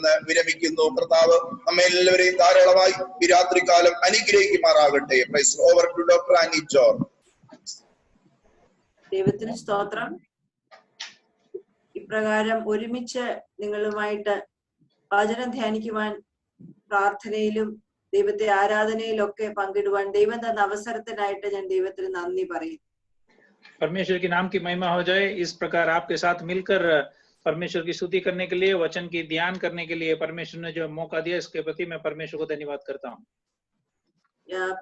നിന്ന് വിരമിക്കുന്നു. കർത്താവ് നമ്മെ എല്ലാവരെയും ധാരാളമായി ഈ രാത്രികാലം അനുഗ്രഹിക്കുമാറാകട്ടെ. Praise over to doctor Annie John. ദൈവത്തിന് സ്തോത്രം. ഇപ്രകാരം ഒരുമിച്ച് നിങ്ങളുമായിട്ട് വചനം ധ്യാനിക്കുവാൻ, പ്രാർത്ഥനയിലും ദൈവത്തെ ആരാധനയിലൊക്കെ പങ്കിടുവാൻ ദൈവം തന്ന അവസരത്തിനായിട്ട് ഞാൻ ദൈവത്തിന് നന്ദി പറയും. परमेश्वर के नाम की महिमा हो जाए। इस प्रकार आपके साथ मिलकर परमेश्वर की स्तुति करने के लिए, वचन की ध्यान करने के लिए परमेश्वर ने जो मौका दिया, इसके प्रति मैं परमेश्वर को धन्यवाद करता हूँ।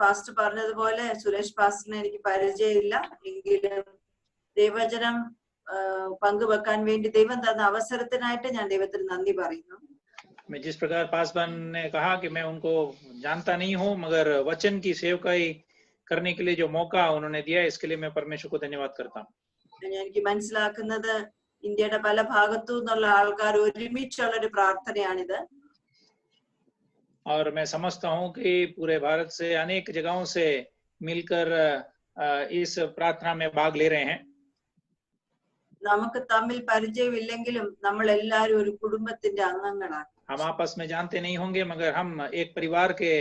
പാസ്റ്റർ പറഞ്ഞതുപോലെ സുരേഷ് പാസ്റ്ററിനെ എനിക്ക് പരിചയമില്ല, എങ്കിലും ദൈവവചനം പങ്കുവെക്കാൻ വേണ്ടി ദൈവം തന്ന അവസരത്തിനായിട്ട് ഞാൻ ദൈവത്തിന് നന്ദി പറയുന്നു. मैं जिस प्रकार पासवान ने कहा कि मैं उनको जानता नहीं हूँ, मगर वचन की सेवकाई करने के लिए जो मौका उन्होंने दिया, इसके लिए मैं परमेश्वर को धन्यवाद करता हूँ. എനിക്ക് മനസ്സിലാക്കുന്നത് ഇന്ത്യയുടെ പല ഭാഗത്തു നിന്നുള്ള ആൾക്കാർ ഒരുമിച്ചുള്ള ഒരു പ്രാർത്ഥനയാണിത്. और मैं समझता हूँ कि पूरे भारत से अनेक जगहों से मिलकर इस प्रार्थना में भाग ले रहे हैं. നമുക്ക് തമ്മിൽ പരിചയമില്ലെങ്കിലും നമ്മൾ എല്ലാവരും ഒരു കുടുംബത്തിന്റെ അംഗങ്ങളാണ്. हम आपस में जानते नहीं होंगे, मगर हम एक परिवार के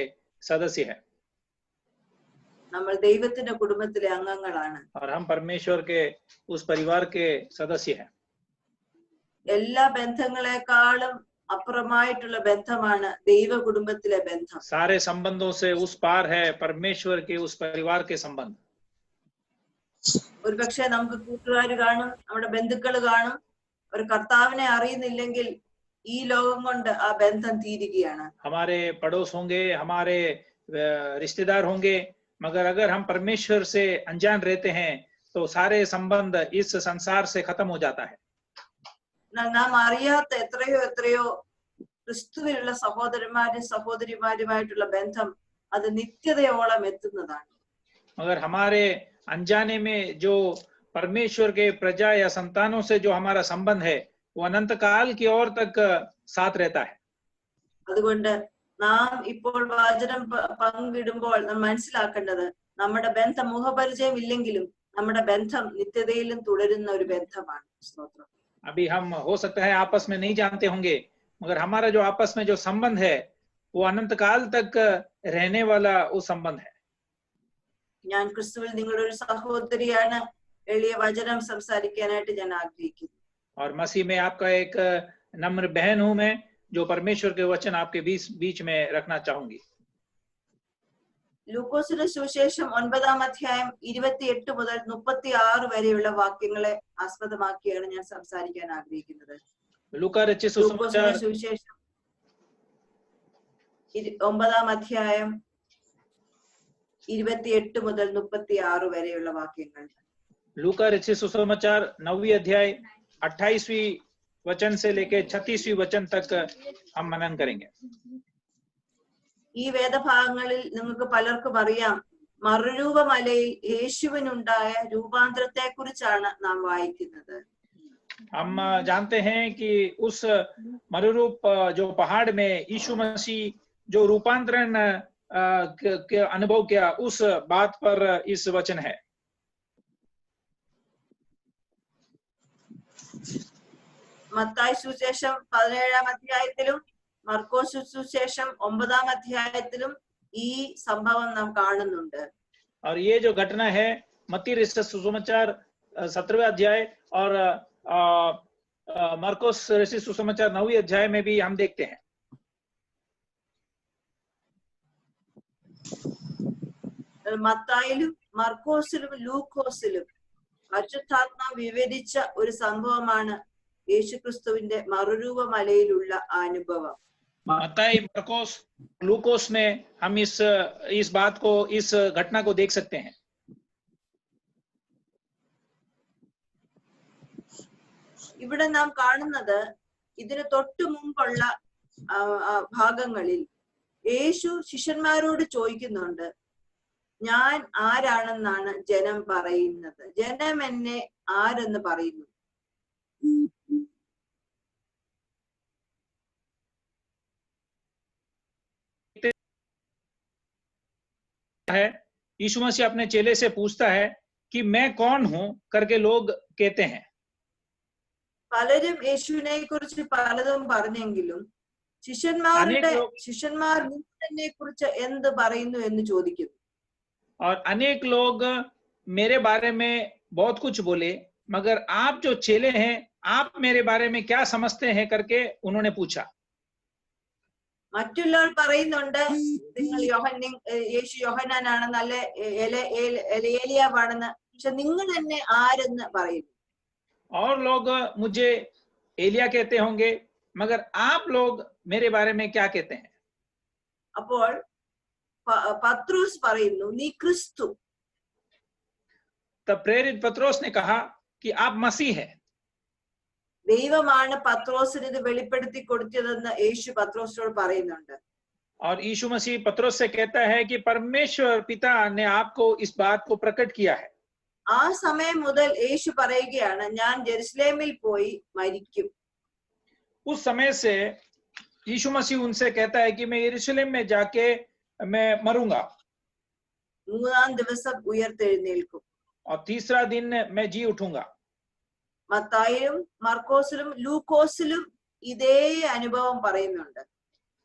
सदस्य हैं. നമ്മൾ ദൈവത്തിന്റെ കുടുംബത്തിലെ അംഗങ്ങളാണ്. और हम परमेश्वर के उस परिवार के सदस्य हैं. എല്ലാ ബന്ധങ്ങളെക്കാളും അപ്പുറമായിട്ടുള്ള ബന്ധമാണ് ദൈവ കുടുംബത്തിലെ ബന്ധം. सारे संबंधों से उस पार है परमेश्वर के उस परिवार के संबंध. ഒരുപക്ഷെ നമുക്ക് കൂട്ടുകാർ കാണും, നമ്മുടെ ബന്ധുക്കൾ കാണും. ഒരു കർത്താവിനെ അറിയുന്നില്ലെങ്കിൽ ഈ ലോകം കൊണ്ട് ആ ബന്ധം തീരുകയാണ്. हमारे पड़ोस होंगे, हमारे रिश्तेदार होंगे, मगर अगर हम परमेश्वर से अनजान रहते हैं तो सारे संबंध इस संसार से खत्म हो जाता है. നാം അറിയാത്ത എത്രയോ എത്രയോ ക്രിസ്തുവിലുള്ള സഹോദരന്മാരും സഹോദരിമാരുമായിട്ടുള്ള ബന്ധം അത് നിത്യതയോളം എത്തുന്നതാണ്. मगर हमारे अनजाने में जो परमेश्वर के प्रजा या संतानों से जो हमारा संबंध है, वो अनंत काल की ओर तक साथ रहता है. അതുകൊണ്ട് നാം ഇപ്പോൾ വചനം പങ്കിടുമ്പോൾ നാം മനസ്സിലാക്കേണ്ടത് നമ്മുടെ ബന്ധം മുഖപരിചയം ഇല്ലെങ്കിലും നമ്മുടെ ബന്ധം നിത്യതയിലും തുടരുന്ന ഒരു ബന്ധമാണ്. സ്തോത്രം. अभी हम हो सकता है आपस में नहीं जानते होंगे, मगर हमारा जो आपस में जो संबंध है वो अनंत काल तक रहने वाला वो संबंध है. ഞാൻ ക്രിസ്തുവിൽ നിങ്ങളുടെ ഒരു സഹോദരിയാണ്. എളിയ വചനം സംസാരിക്കാനായിട്ട് ഞാൻ ആഗ്രഹിക്കുന്നു. और मसीह में आपका एक नम्र बहन हूं मैं, जो परमेश्वर के वचन आपके बीच में रखना चाहूंगी. ലൂക്കോസിന്റെ സുവിശേഷം 9-ാം അധ്യായം 28 മുതൽ 36 വരെയുള്ള വാക്യങ്ങളെ ആസ്പദമാക്കിയാണ് ഞാൻ സംസാരിക്കാൻ ആഗ്രഹിക്കുന്നത്. ലൂക്കോസിന്റെ സുവിശേഷം 9-ാം അധ്യായം 28 മുതൽ 36 വരെയുള്ള വാക്യങ്ങൾ. लूका रचित सुसमाचार 9वीं अध्याय 28वीं वचन से लेकर 36वीं वचन तक हम मनन करेंगे. ഈ വേദഭാഗങ്ങളിൽ നിങ്ങൾക്ക് പലർക്കും അറിയാം, മറുരൂപമലയിൽ യേശുവിനുണ്ടായ രൂപാന്തരത്തെ കുറിച്ചാണ് നാം വായിക്കുന്നത്. हम जानते हैं कि उस मरुरूप जो पहाड़ में यीशु मसीह जो रूपांतरण के अनुभव किया, उस बात पर इस वचन है. മത്തായി സുവിശേഷം 17-ാം അധ്യായത്തിലും മർക്കോസ് സുവിശേഷം 9-ാം അധ്യായത്തിലും ഈ സംഭവം നാം കാണുന്നുണ്ട്. और ये जो घटना है मत्ती रचित सुसमाचार 17वें अध्याय और मरकोस रचित सुसमाचार 9वीं अध्याय में भी हम देखते हैं. മത്തായിലും മർക്കോസിലും ലൂക്കോസിലും പരിശുദ്ധാത്മാവ് വിവരിച്ച ഒരു സംഭവമാണ് യേശുക്രിസ്തുവിന്റെ മറുരൂപമലയിലുള്ള അനുഭവം. मत्ताई, मरकोस, लूकोस में हम इस बात को, इस घटना को देख सकते हैं. ഇവിടെ നാം കാണുന്നത് ഇതിന് തൊട്ടു മുമ്പുള്ള ഭാഗങ്ങളിൽ യേശു ശിഷ്യന്മാരോട് ചോദിക്കുന്നുണ്ട്, ഞാൻ ആരാണെന്നാണ് ജനം പറയുന്നത്? ജനം എന്നെ ആരെന്ന് പറയുന്നു? है यीशु मसीह अपने चेले से पूछता है कि मैं कौन हूं करके लोग कहते हैं. പലരും യേശുവിനെ കുറിച്ച് പലതും പറഞ്ഞെങ്കിലും ശിഷ്യന്മാർ നിന്നെ കുറിച്ച് എന്ത് പറയുന്നു എന്ന് ചോദിക്കുന്നു. और अनेक लोग मेरे बारे में बहुत कुछ बोले, मगर आप जो चेले हैं, आप मेरे बारे में क्या समझते हैं करके उन्होंने पूछा. മറ്റുള്ളവർ പറയുന്നുണ്ട് നിങ്ങൾ യേശു യോഹന്നാനാണെന്ന്, അല്ലെ ഏലിയാവാണെന്ന്. പക്ഷെ നിങ്ങൾ എന്നെ ആരെന്ന് പറയുന്നു? और लोग मुझे एलिया कहते होंगे, मगर आप लोग मेरे बारे में क्या कहते हैं? അപ്പോൾ പത്രോസ് പറയുന്നു, നീ ക്രിസ്തു. तब प्रेरित पत्रोस ने कहा कि आप मसीह हैं. ദൈവമാണ് പത്രോസിന് ഇത് വെളിപ്പെടുത്തി കൊടുത്തതെന്ന് യേശു പത്രോസിനോട് പറയുന്നുണ്ട്. और यीशु मसीह पत्रोस से कहता है कि परमेश्वर पिता ने आपको इस बात को प्रकट किया है. ആ സമയം മുതൽ യേശു പറയുകയാണ്, ഞാൻ ജെറുസലേമിൽ പോയി മരിക്കും. उस समय से यीशु मसीह उनसे कहता है कि मैं यरूशलेम में जाके मैं मरूंगा, മൂന്നാം ദിവസം ഉയർത്തെഴുന്നേൽക്കും. और तीसरा दिन मैं जी उठूंगा. മത്തായിലും മർക്കോസിലും ലൂക്കോസിലും ഇതേ അനുഭവം പറയുന്നുണ്ട്.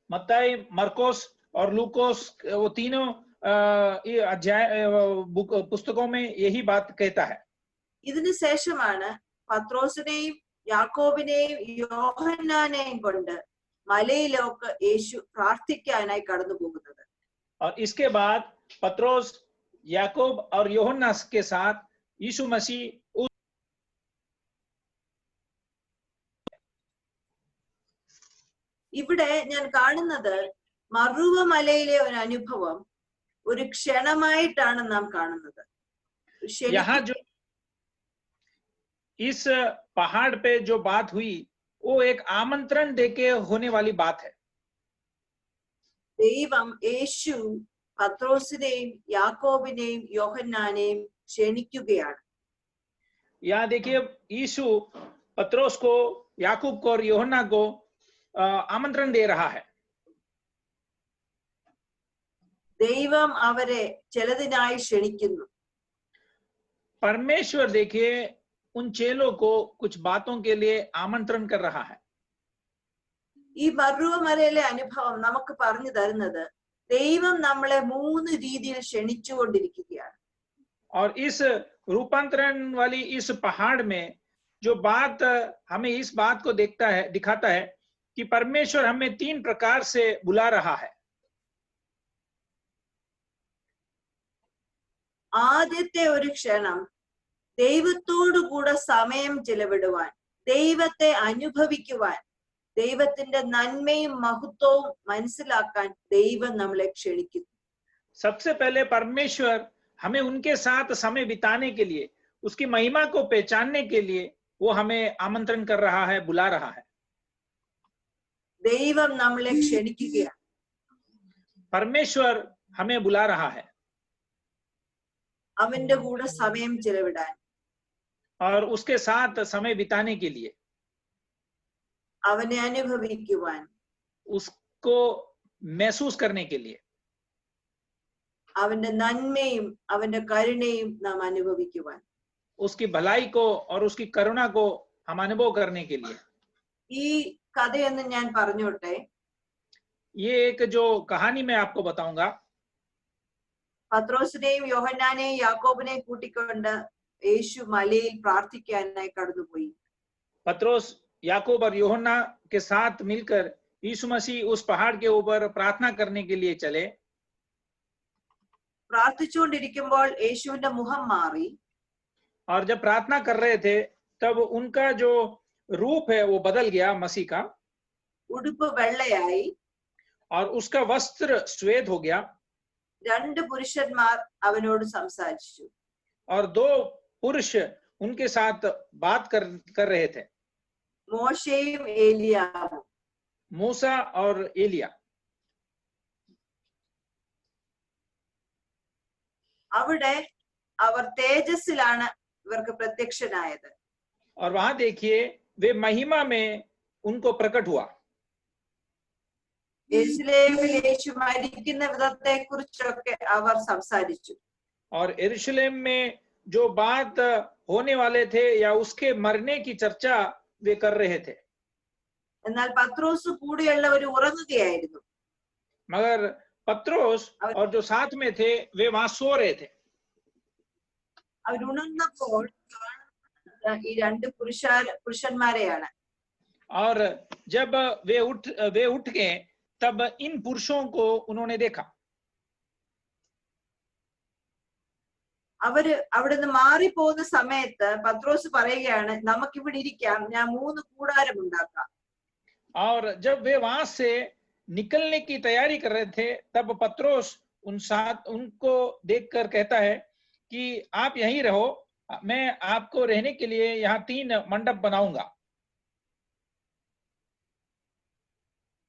मत्ताई, मरकोस और लूकोस, वो तीनों अध्याय पुस्तकों में यही बात कहता है. ഇതിനു ശേഷമാണ് പത്രോസിനെയും യാക്കോബിനെയും യോഹന്നാനെയും കൊണ്ട് മലയിലേക്ക് യേശു പ്രാർത്ഥിക്കാനായി കടന്നു പോകുന്നത്. और इसके बाद पत्रोस, याकूब और यूहन्ना के साथ यीशु मसीह ഇവിടെ ഞാൻ കാണുന്നത് മറുവ മലയിലെ ഒരു അനുഭവം ഒരു ക്ഷണമായിട്ടാണ് നാം കാണുന്നത്. यहाँ जो इस पहाड़ पे जो बात हुई वो एक आमंत्रण देके होने वाली बात है. ദൈവം യേശു പത്രോസിനെയും യാക്കോബിനെയും യോഹന്നാനെയും ക്ഷണിക്കുകയാണ്. यहाँ देखिए, यीशु पत्रोस को, याकूब को और यूहन्ना को आमंत्रण दे रहा है. ദൈവം അവരെ ചിലതിനായി ക്ഷണിക്കുന്നു. परमेश्वर देखिए उन चेलों को कुछ बातों के लिए आमंत्रण कर रहा है. ഈ മറുവമലയിലെ അനുഭവം നമുക്ക് പറഞ്ഞു തരുന്നത് ദൈവം നമ്മളെ 3 രീതിയിൽ ക്ഷണിച്ചുകൊണ്ടിരിക്കുകയാണ്. और इस रूपांतरण वाली इस पहाड़ में जो बात हमें इस बात को दिखाता है कि परमेश्वर हमें 3 प्रकार से बुला रहा है. ആദ്യത്തെ ഒരു ക്ഷണം ദൈവത്തോടു കൂടെ സമയം ചിലവിടുവാൻ, ദൈവത്തെ അനുഭവിക്കുവാൻ, ദൈവത്തിന്റെ നന്മയും മഹത്വവും മനസ്സിലാക്കാൻ ദൈവം നമ്മളെ ക്ഷണിക്കുന്നു. सबसे पहले परमेश्वर हमें उनके साथ समय बिताने के लिए, उसकी महिमा को पहचानने के लिए वो हमें आमंत्रण कर रहा है, बुला रहा है. ദൈവം നമ്മളെ ക്ഷണിക്കുകയാണ്. परमेश्वर हमें बुला रहा है അവന്റെ കൂടെ സമയം ചിലവിടാൻ, और उसके साथ समय बिताने के लिए, അവനെ അനുഭവിക്കുവാൻ, उसको महसूस करने के लिए, അവന്റെ നന്മയും അവന്റെ കരുണയും നാം അനുഭവിക്കുവാൻ. उसकी भलाई को और उसकी करुणा को हम अनुभव करने के लिए. ഈ കഥയൊന്ന് ഞാൻ പറഞ്ഞോട്ടെ. ये एक जो कहानी मैं आपको बताऊंगा. പത്രോസിനെയും യോഹന്നാനെയും യാക്കോബിനെയും കൂട്ടിക്കൊണ്ട് യേശു മലയിൽ പ്രാർത്ഥിക്കാനായി കടന്നുപോയി. पत्रोस, याकूब और यूहन्ना के साथ मिलकर यीशु मसीह उस पहाड़ के ऊपर प्रार्थना करने के लिए चले. പ്രാർത്ഥിച്ചുകൊണ്ടിരിക്കുമ്പോൾ യേശുവിന്റെ മുഖം മാറി. और जब प्रार्थना कर रहे थे तब उनका जो रूप है वो बदल गया, मसीह का. ഉടുപ്പ് വെള്ളയായി. और उसका वस्त्र श्वेत हो गया. 2 പുരുഷന്മാർ അവനോട് സംസാരിച്ചു. और 2 पुरुष उनके साथ बात कर रहे थे, മോശയും ഏലിയാവും. मूसा और एलिया. അവിടെ അവർ തേജസ്സിലാണ് ഇവർക്ക് പ്രത്യക്ഷനായത്. और वहां देखिए वे महिमा में उनको प्रकट हुआ. യെരുശലേമിൽ യേശു മരിക്കുന്ന വിധത്തെ കുറിച്ചൊക്കെ അവർ സംസാരിച്ചു. और यरूशलेम में जो बात होने वाले थे या उसके मरने की चर्चा वे कर रहे थे. എന്നാൽ പത്രോസ് കൂടെയുള്ളവർ ഉറങ്ങുകയായിരുന്നു. मगर पत्रोस और जो साथ में थे वे वहां सो रहे थे. അവരുണർന്നപ്പോൾ ഈ രണ്ട് പുരുഷന്മാരെയാണ്. और जब वे उठ गए तब इन पुरुषों को उन्होंने देखा. അവര് അവിടുന്ന് മാറിപ്പോകുന്ന സമയത്ത് പത്രോസ് പറയുകയാണ്, നമുക്കിവിടെ ഇരിക്കാം, ഞാൻ 3 കൂടാരം ഉണ്ടാക്കാം. और जब वे वहां से निकलने की तैयारी कर रहे थे तब पत्रोस उनको देखकर कहता है कि आप यहीं रहो, मैं आपको रहने के लिए यहाँ 3 मंडप बनाऊंगा.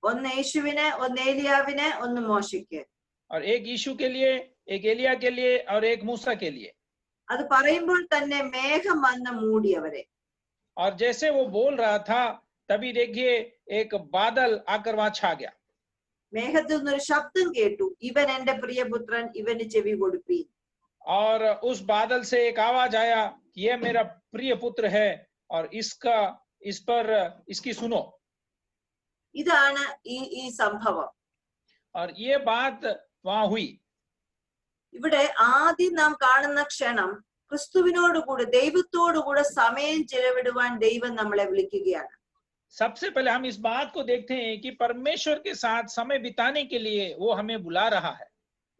ഒന്ന് യേശുവിന്, ഒന്ന് ഏലിയാവിന്, ഒന്ന് മോശയ്ക്ക്. और एक यीशु के लिए, एक एलिया के लिए और एक मूसा के लिए. അത് പറയുമ്പോൾ തന്നെ മേഘം വന്ന് മൂടി അവരെ. और जैसे वो बोल रहा था तभी देखिए एक बादल आकर वहां छा गया. മേഘത്തിൽ നിന്നൊരു ശബ്ദം കേട്ടു, ഇവൻ എന്റെ പ്രിയപുത്രൻ, ഇവന് ചെവി കൊടുപ്പീൻ. और उस बादल से एक आवाज आया कि यह मेरा प्रिय पुत्र है और इस पर इसकी सुनो. ഇതാണ് ഈ സംഭവം. और ये बात वहां हुई. ഇവിടെ ആദ്യം നാം കാണുന്ന ക്ഷണം ക്രിസ്തുവിനോടുകൂടെ, ദൈവത്തോടുകൂടെ സമയം ചെലവിടുവാൻ ദൈവം നമ്മളെ വിളിക്കുകയാണ്. सबसे पहले हम इस बात को देखते हैं कि परमेश्वर के साथ समय बिताने के लिए वो हमें बुला रहा है.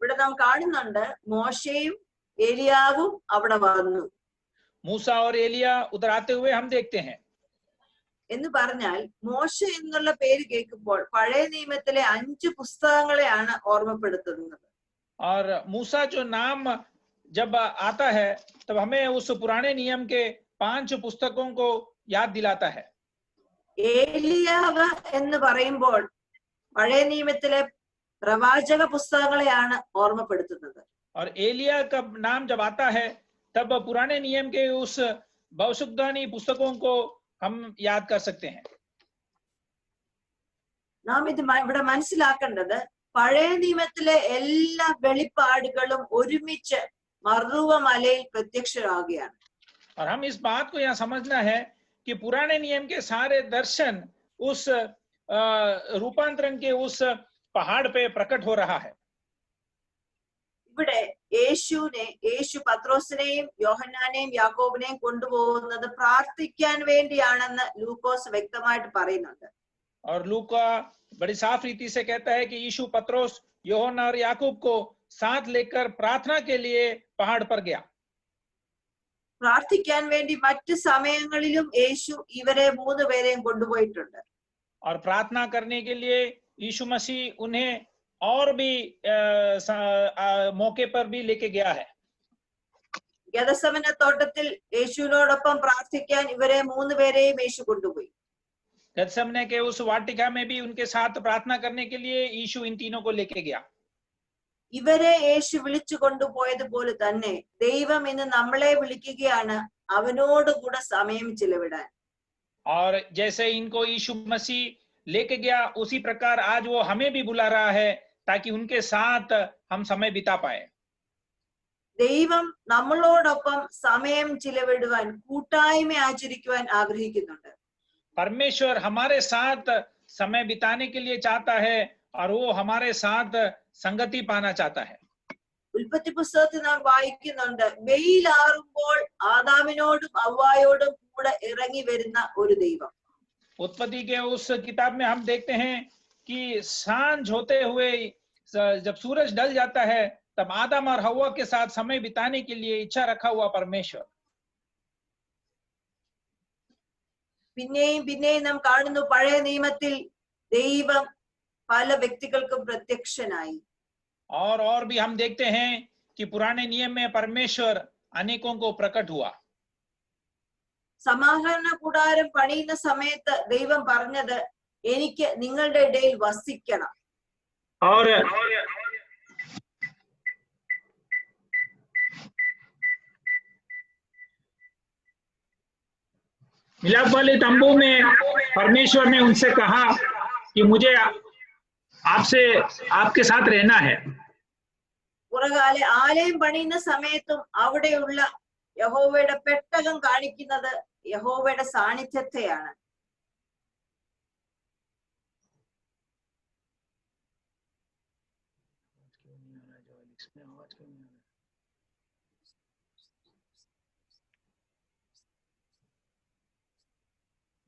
ഇവിടെ നാം കാണുന്നുണ്ട് മോശയും ഏലിയാവും അവിടെ വന്നു. मूसा और एलिया उधर आते हुए हम देखते हैं. എന്ന് പറഞ്ഞാൽ മോശ എന്നുള്ള പേര് കേൾക്കുമ്പോൾ പഴയ നിയമത്തിലെ 5 പുസ്തകങ്ങളെയാണ് ഓർമ്മപ്പെടുത്തുന്നത്. और मूसा जो नाम जब आता है तब हमें उस पुराने नियम के 5 पुस्तकों को याद दिलाता है. ഏലിയാവ് എന്ന് പറയുമ്പോൾ പഴയ നിയമത്തിലെ പ്രവാചക പുസ്തകങ്ങളെയാണ് ഓർമ്മപ്പെടുത്തുന്നത്. और एलिया का नाम जब आता है तब पुराने नियम के उस भविष्यवाणी पुस्तकों को हम याद कर सकते हैं. നാം ഇത് ഇവിടെ മനസ്സിലാക്കേണ്ടത് പഴയ നിയമത്തിലെ എല്ലാ വെളിപ്പാടുകളും ഒരുമിച്ച് മറുവ മലയിൽ പ്രത്യക്ഷരാകുകയാണ്. और हम इस बात को यहाँ समझना है कि पुराने नियम के सारे दर्शन उस रूपांतरण के उस पहाड़ पे प्रकट हो रहा है. ഇവിടെ യേശു പത്രോസിനെയും യോഹന്നാനെയും യാക്കോബിനെയും കൊണ്ടുപോകുന്നത് പ്രാർത്ഥിക്കാൻ വേണ്ടിയാണെന്ന് ലൂക്കോസ് വ്യക്തമായിട്ട് പറയുന്നുണ്ട്. और लूका बड़ी साफ रीति से कहता है कि यीशु पत्रोस, योहन्ना और याकूब को साथ लेकर प्रार्थना के लिए पहाड़ पर गया. പ്രാർത്ഥിക്കാൻ വേണ്ടി മറ്റു സമയങ്ങളിലും യേശു ഇവരെ 3 പേരെയും കൊണ്ടുപോയിട്ടുണ്ട്. और प्रार्थना करने के लिए यीशु मसीह उन्हें और भी मौके पर भी लेके गया है. ഗെത്സമന തോട്ടത്തിൽ യേശുവിനോടൊപ്പം പ്രാർത്ഥിക്കാൻ ഇവരെ 3 പേരെയും യേശു കൊണ്ടുപോയി. गत्सेमने के उस वाटिका में भी उनके साथ प्रार्थना करने के लिए यीशु इन तीनों को लेके गया. ഇവരെ യേശു വിളിച്ചു കൊണ്ടുപോയതുപോലെ തന്നെ ദൈവം ഇന്ന് നമ്മളെ വിളിക്കുകയാണ് അവനോട് കൂടെ സമയം ചിലവിടാൻ. और जैसे इनको यीशु मसीह लेके गया उसी प्रकार आज वो हमें भी बुला रहा है ताकि उनके साथ हम समय बिता पाए. ദൈവം നമ്മളോടൊപ്പം സമയം ചിലവിടുവാൻ, കൂട്ടായ്മ ആചരിക്കുവാൻ ആഗ്രഹിക്കുന്നുണ്ട്. परमेश्वर हमारे साथ समय बिताने के लिए चाहता है और वो हमारे साथ संगति पाना चाहता है. ഉൽപ്പത്തി പുസ്തകത്തിൽ നാം വായിക്കുന്നുണ്ട്, വെയിലാറുമ്പോൾ ആദാമിനോടും ഹവ്വായോടും കൂടെ ഇറങ്ങി വരുന്ന ഒരു ദൈവം. उत्पत्ति के उस किताब में हम देखते हैं कि सांझ होते हुए जब सूरज ढल जाता है तब आदम और हव्वा के साथ समय बिताने के लिए इच्छा रखा हुआ परमेश्वर. പിന്നെയും നാം കാണുന്നു പഴയ നിയമത്തിൽ ദൈവം പല വ്യക്തികൾക്കും പ്രത്യക്ഷനായി. और भी हम देखते हैं कि पुराने नियम में परमेश्वर अनेकों को प्रकट हुआ. സമാഗമന കൂടാരം പണിയുന്ന സമയത്ത് ദൈവം പറഞ്ഞത്, എനിക്ക് നിങ്ങളുടെ ഇടയിൽ വസിക്കണം. और मिलाप वाले तंबू में परमेश्वर ने उनसे कहा कि मुझे आपके साथ रहना है. പുറകാലെ ആലയം പണിയുന്ന സമയത്തും അവിടെയുള്ള യഹോവയുടെ പെട്ടകം കാണിക്കുന്നത് യഹോവയുടെ സാന്നിധ്യത്തെയാണ്. रहा है जो इसमें आवाज क्यों नहीं आ रहा है?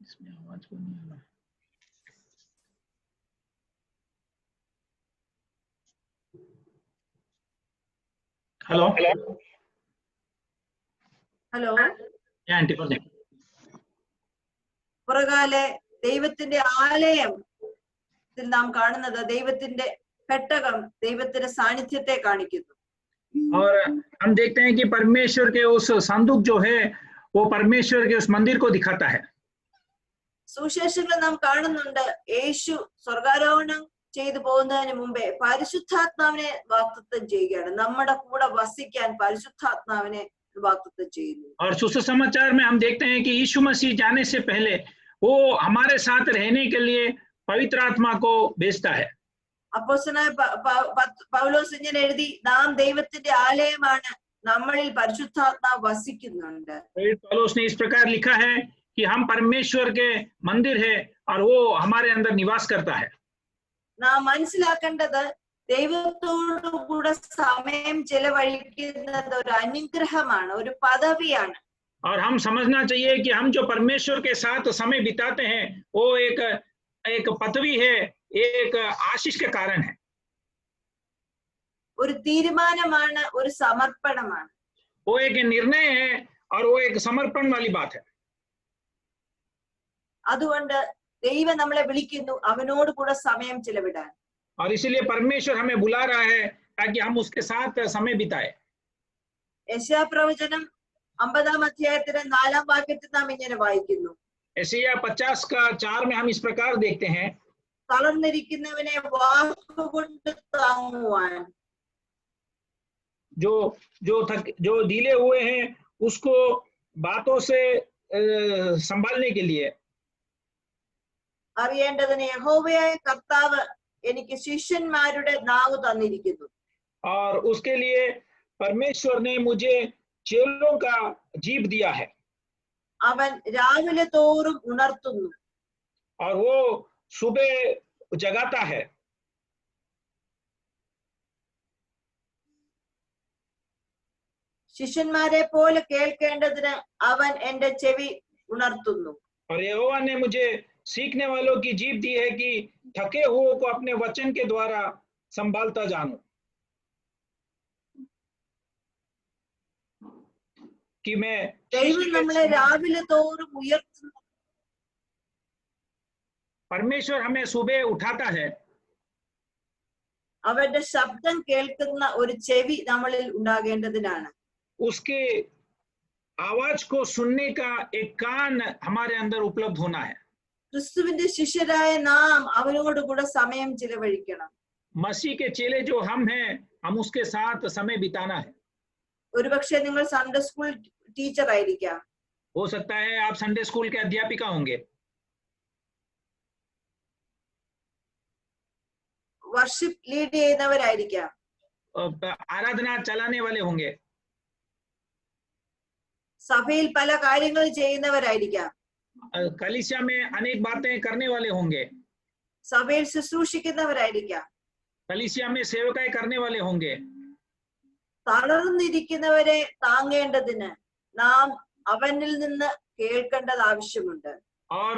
इसमें आवाज क्यों नहीं आ रहा है? Hello hello. ആന്റി പറഞ്ഞു. പുറകാലെ ദൈവത്തിന്റെ ആലയം നാം കാണുന്നത് ദൈവത്തിന്റെ പെട്ടകം ദൈവത്തിന്റെ സാന്നിധ്യത്തെ കാണിക്കുന്നു. और हम देखते हैं कि परमेश्वर के उस संदूक जो है वो परमेश्वर के उस मंदिर को दिखाता है. സുവിശേഷങ്ങൾ നാം കാണുന്നുണ്ട് യേശു സ്വർഗാരോഹണം ചെയ്തു പോകുന്നതിന് മുമ്പേ പരിശുദ്ധാത്മാവിനെ വാഗ്ദത്തം ചെയ്യുകയാണ്. നമ്മുടെ കൂടെ വസിക്കാൻ പരിശുദ്ധാത്മാവിനെ വാഗ്ദത്തം ചെയ്യുന്നു. और सुसमाचार में हम देखते हैं कि यीशु मसीह जाने से पहले वो हमारे साथ रहने के लिए पवित्र आत्मा को भेजता है. അപ്പോസ്തലനായ പൗലോസ് ഇങ്ങനെ എഴുതി, നാം ദൈവത്തിന്റെ ആലയമാണ്, നമ്മളിൽ പരിശുദ്ധാത്മാവ് വസിക്കുന്നുണ്ട്. पौलुस ने इस प्रकार लिखा है कि हम परमेश्वर के मंदिर है और वो हमारे अंदर निवास करता है. നാം മനസ്സിലാക്കേണ്ടത് ദൈവത്തോടു കൂടെ സമയം ചെലവഴിക്കുന്നത് ഒരു അനുഗ്രഹമാണ്, ഒരു പദവിയാണ്. और हम समझना चाहिए कि हम जो परमेश्वर के साथ समय बिताते हैं वो एक पदवी है, एक आशीष के कारण है. ഒരു തീരുമാനമാണ്, ഒരു സമർപ്പണമാണ്. वो एक निर्णय है और वो एक समर्पण वाली बात है. അതുകൊണ്ട് ദൈവം നമ്മളെ വിളിക്കുന്നു അവനോട് കൂടെ സമയം ചെലവിടാൻ. और इसीलिए परमेश्वर हमें बुला रहा है ताकि हम उसके साथ समय बिताए. യെശയ്യാപ്രവചനം 50-ാം അധ്യായത്തിന്റെ 4-ാം വാക്യത്തിൽ നാം ഇങ്ങനെ വായിക്കുന്നു, यशायाह 50:4 में हम इस प्रकार देखते हैं, തളർന്നിരിക്കുന്നവനെ വാക്കുകൊണ്ട് താങ്ങുവാൻ, जो ढीले हुए हैं उसको बातों से संभालने के लिए. അറിയേണ്ടതിന് യഹോവയായ കർത്താവ് എനിക്ക് ശിഷ്യന്മാരുടെ നാവ് തന്നിരിക്കുന്നു. और उसके लिए परमेश्वर ने मुझे चेलों का जीभ दिया है. അവൻ രാവിലെ തോറും ഉണർത്തുന്നു. और वो सुबह जगाता है. ശിഷ്യന്മാരെ പോലെ കേൾക്കേണ്ടതിന് അവൻ എന്റെ ചെവി ഉണർത്തുന്നു. और यहोवा ने मुझे सीखने वालों की जीभ दी है कि थके हुओं को अपने वचन के द्वारा संभालता जानूं. कि मैं ദൈവം നമ്മളെ രാവിലെ തോറും ഉയർത്തുന്നു. परमेश्वर हमें सुबह उठाता है. അവന്റെ ശബ്ദം കേൾക്കുന്ന ഒരു ചെവി നമ്മളിൽ ഉണ്ടാകേണ്ടതിനാണ്. उसके आवाज को सुनने का एक कान हमारे अंदर उपलब्ध होना है. ക്രിസ്തുവിന്റെ ശിഷ്യരായ നാം അവനോട് കൂടെ സമയം ചിലവഴിക്കണം. मसीह के चेले जो हम हैं, हम उसके साथ समय बिताना है. ഒരുപക്ഷെ നിങ്ങൾ സൺഡേ സ്കൂൾ ടീച്ചർ ആയിരിക്കാം. हो सकता है आप संडे स्कूल के अध्यापिका होंगे, വർഷിപ്പ് ലീഡ് ചെയ്യുന്നവരായിരിക്കാം, आराधना चलाने वाले होंगे, സഭയിൽ പല കാര്യങ്ങൾ ചെയ്യുന്നവരായിരിക്കാം, कलीसिया में अनेक बातें करने वाले होंगे, സഭയിൽ ശുശ്രൂഷിക്കുന്നവരായിരിക്കാം. कलीसिया में सेवकाई करने वाले होंगे. തളർന്നിരിക്കുന്നവരെ താങ്ങേണ്ടതിന് നാം അവനിൽ നിന്ന് കേൾക്കേണ്ടത് ആവശ്യമുണ്ട്. और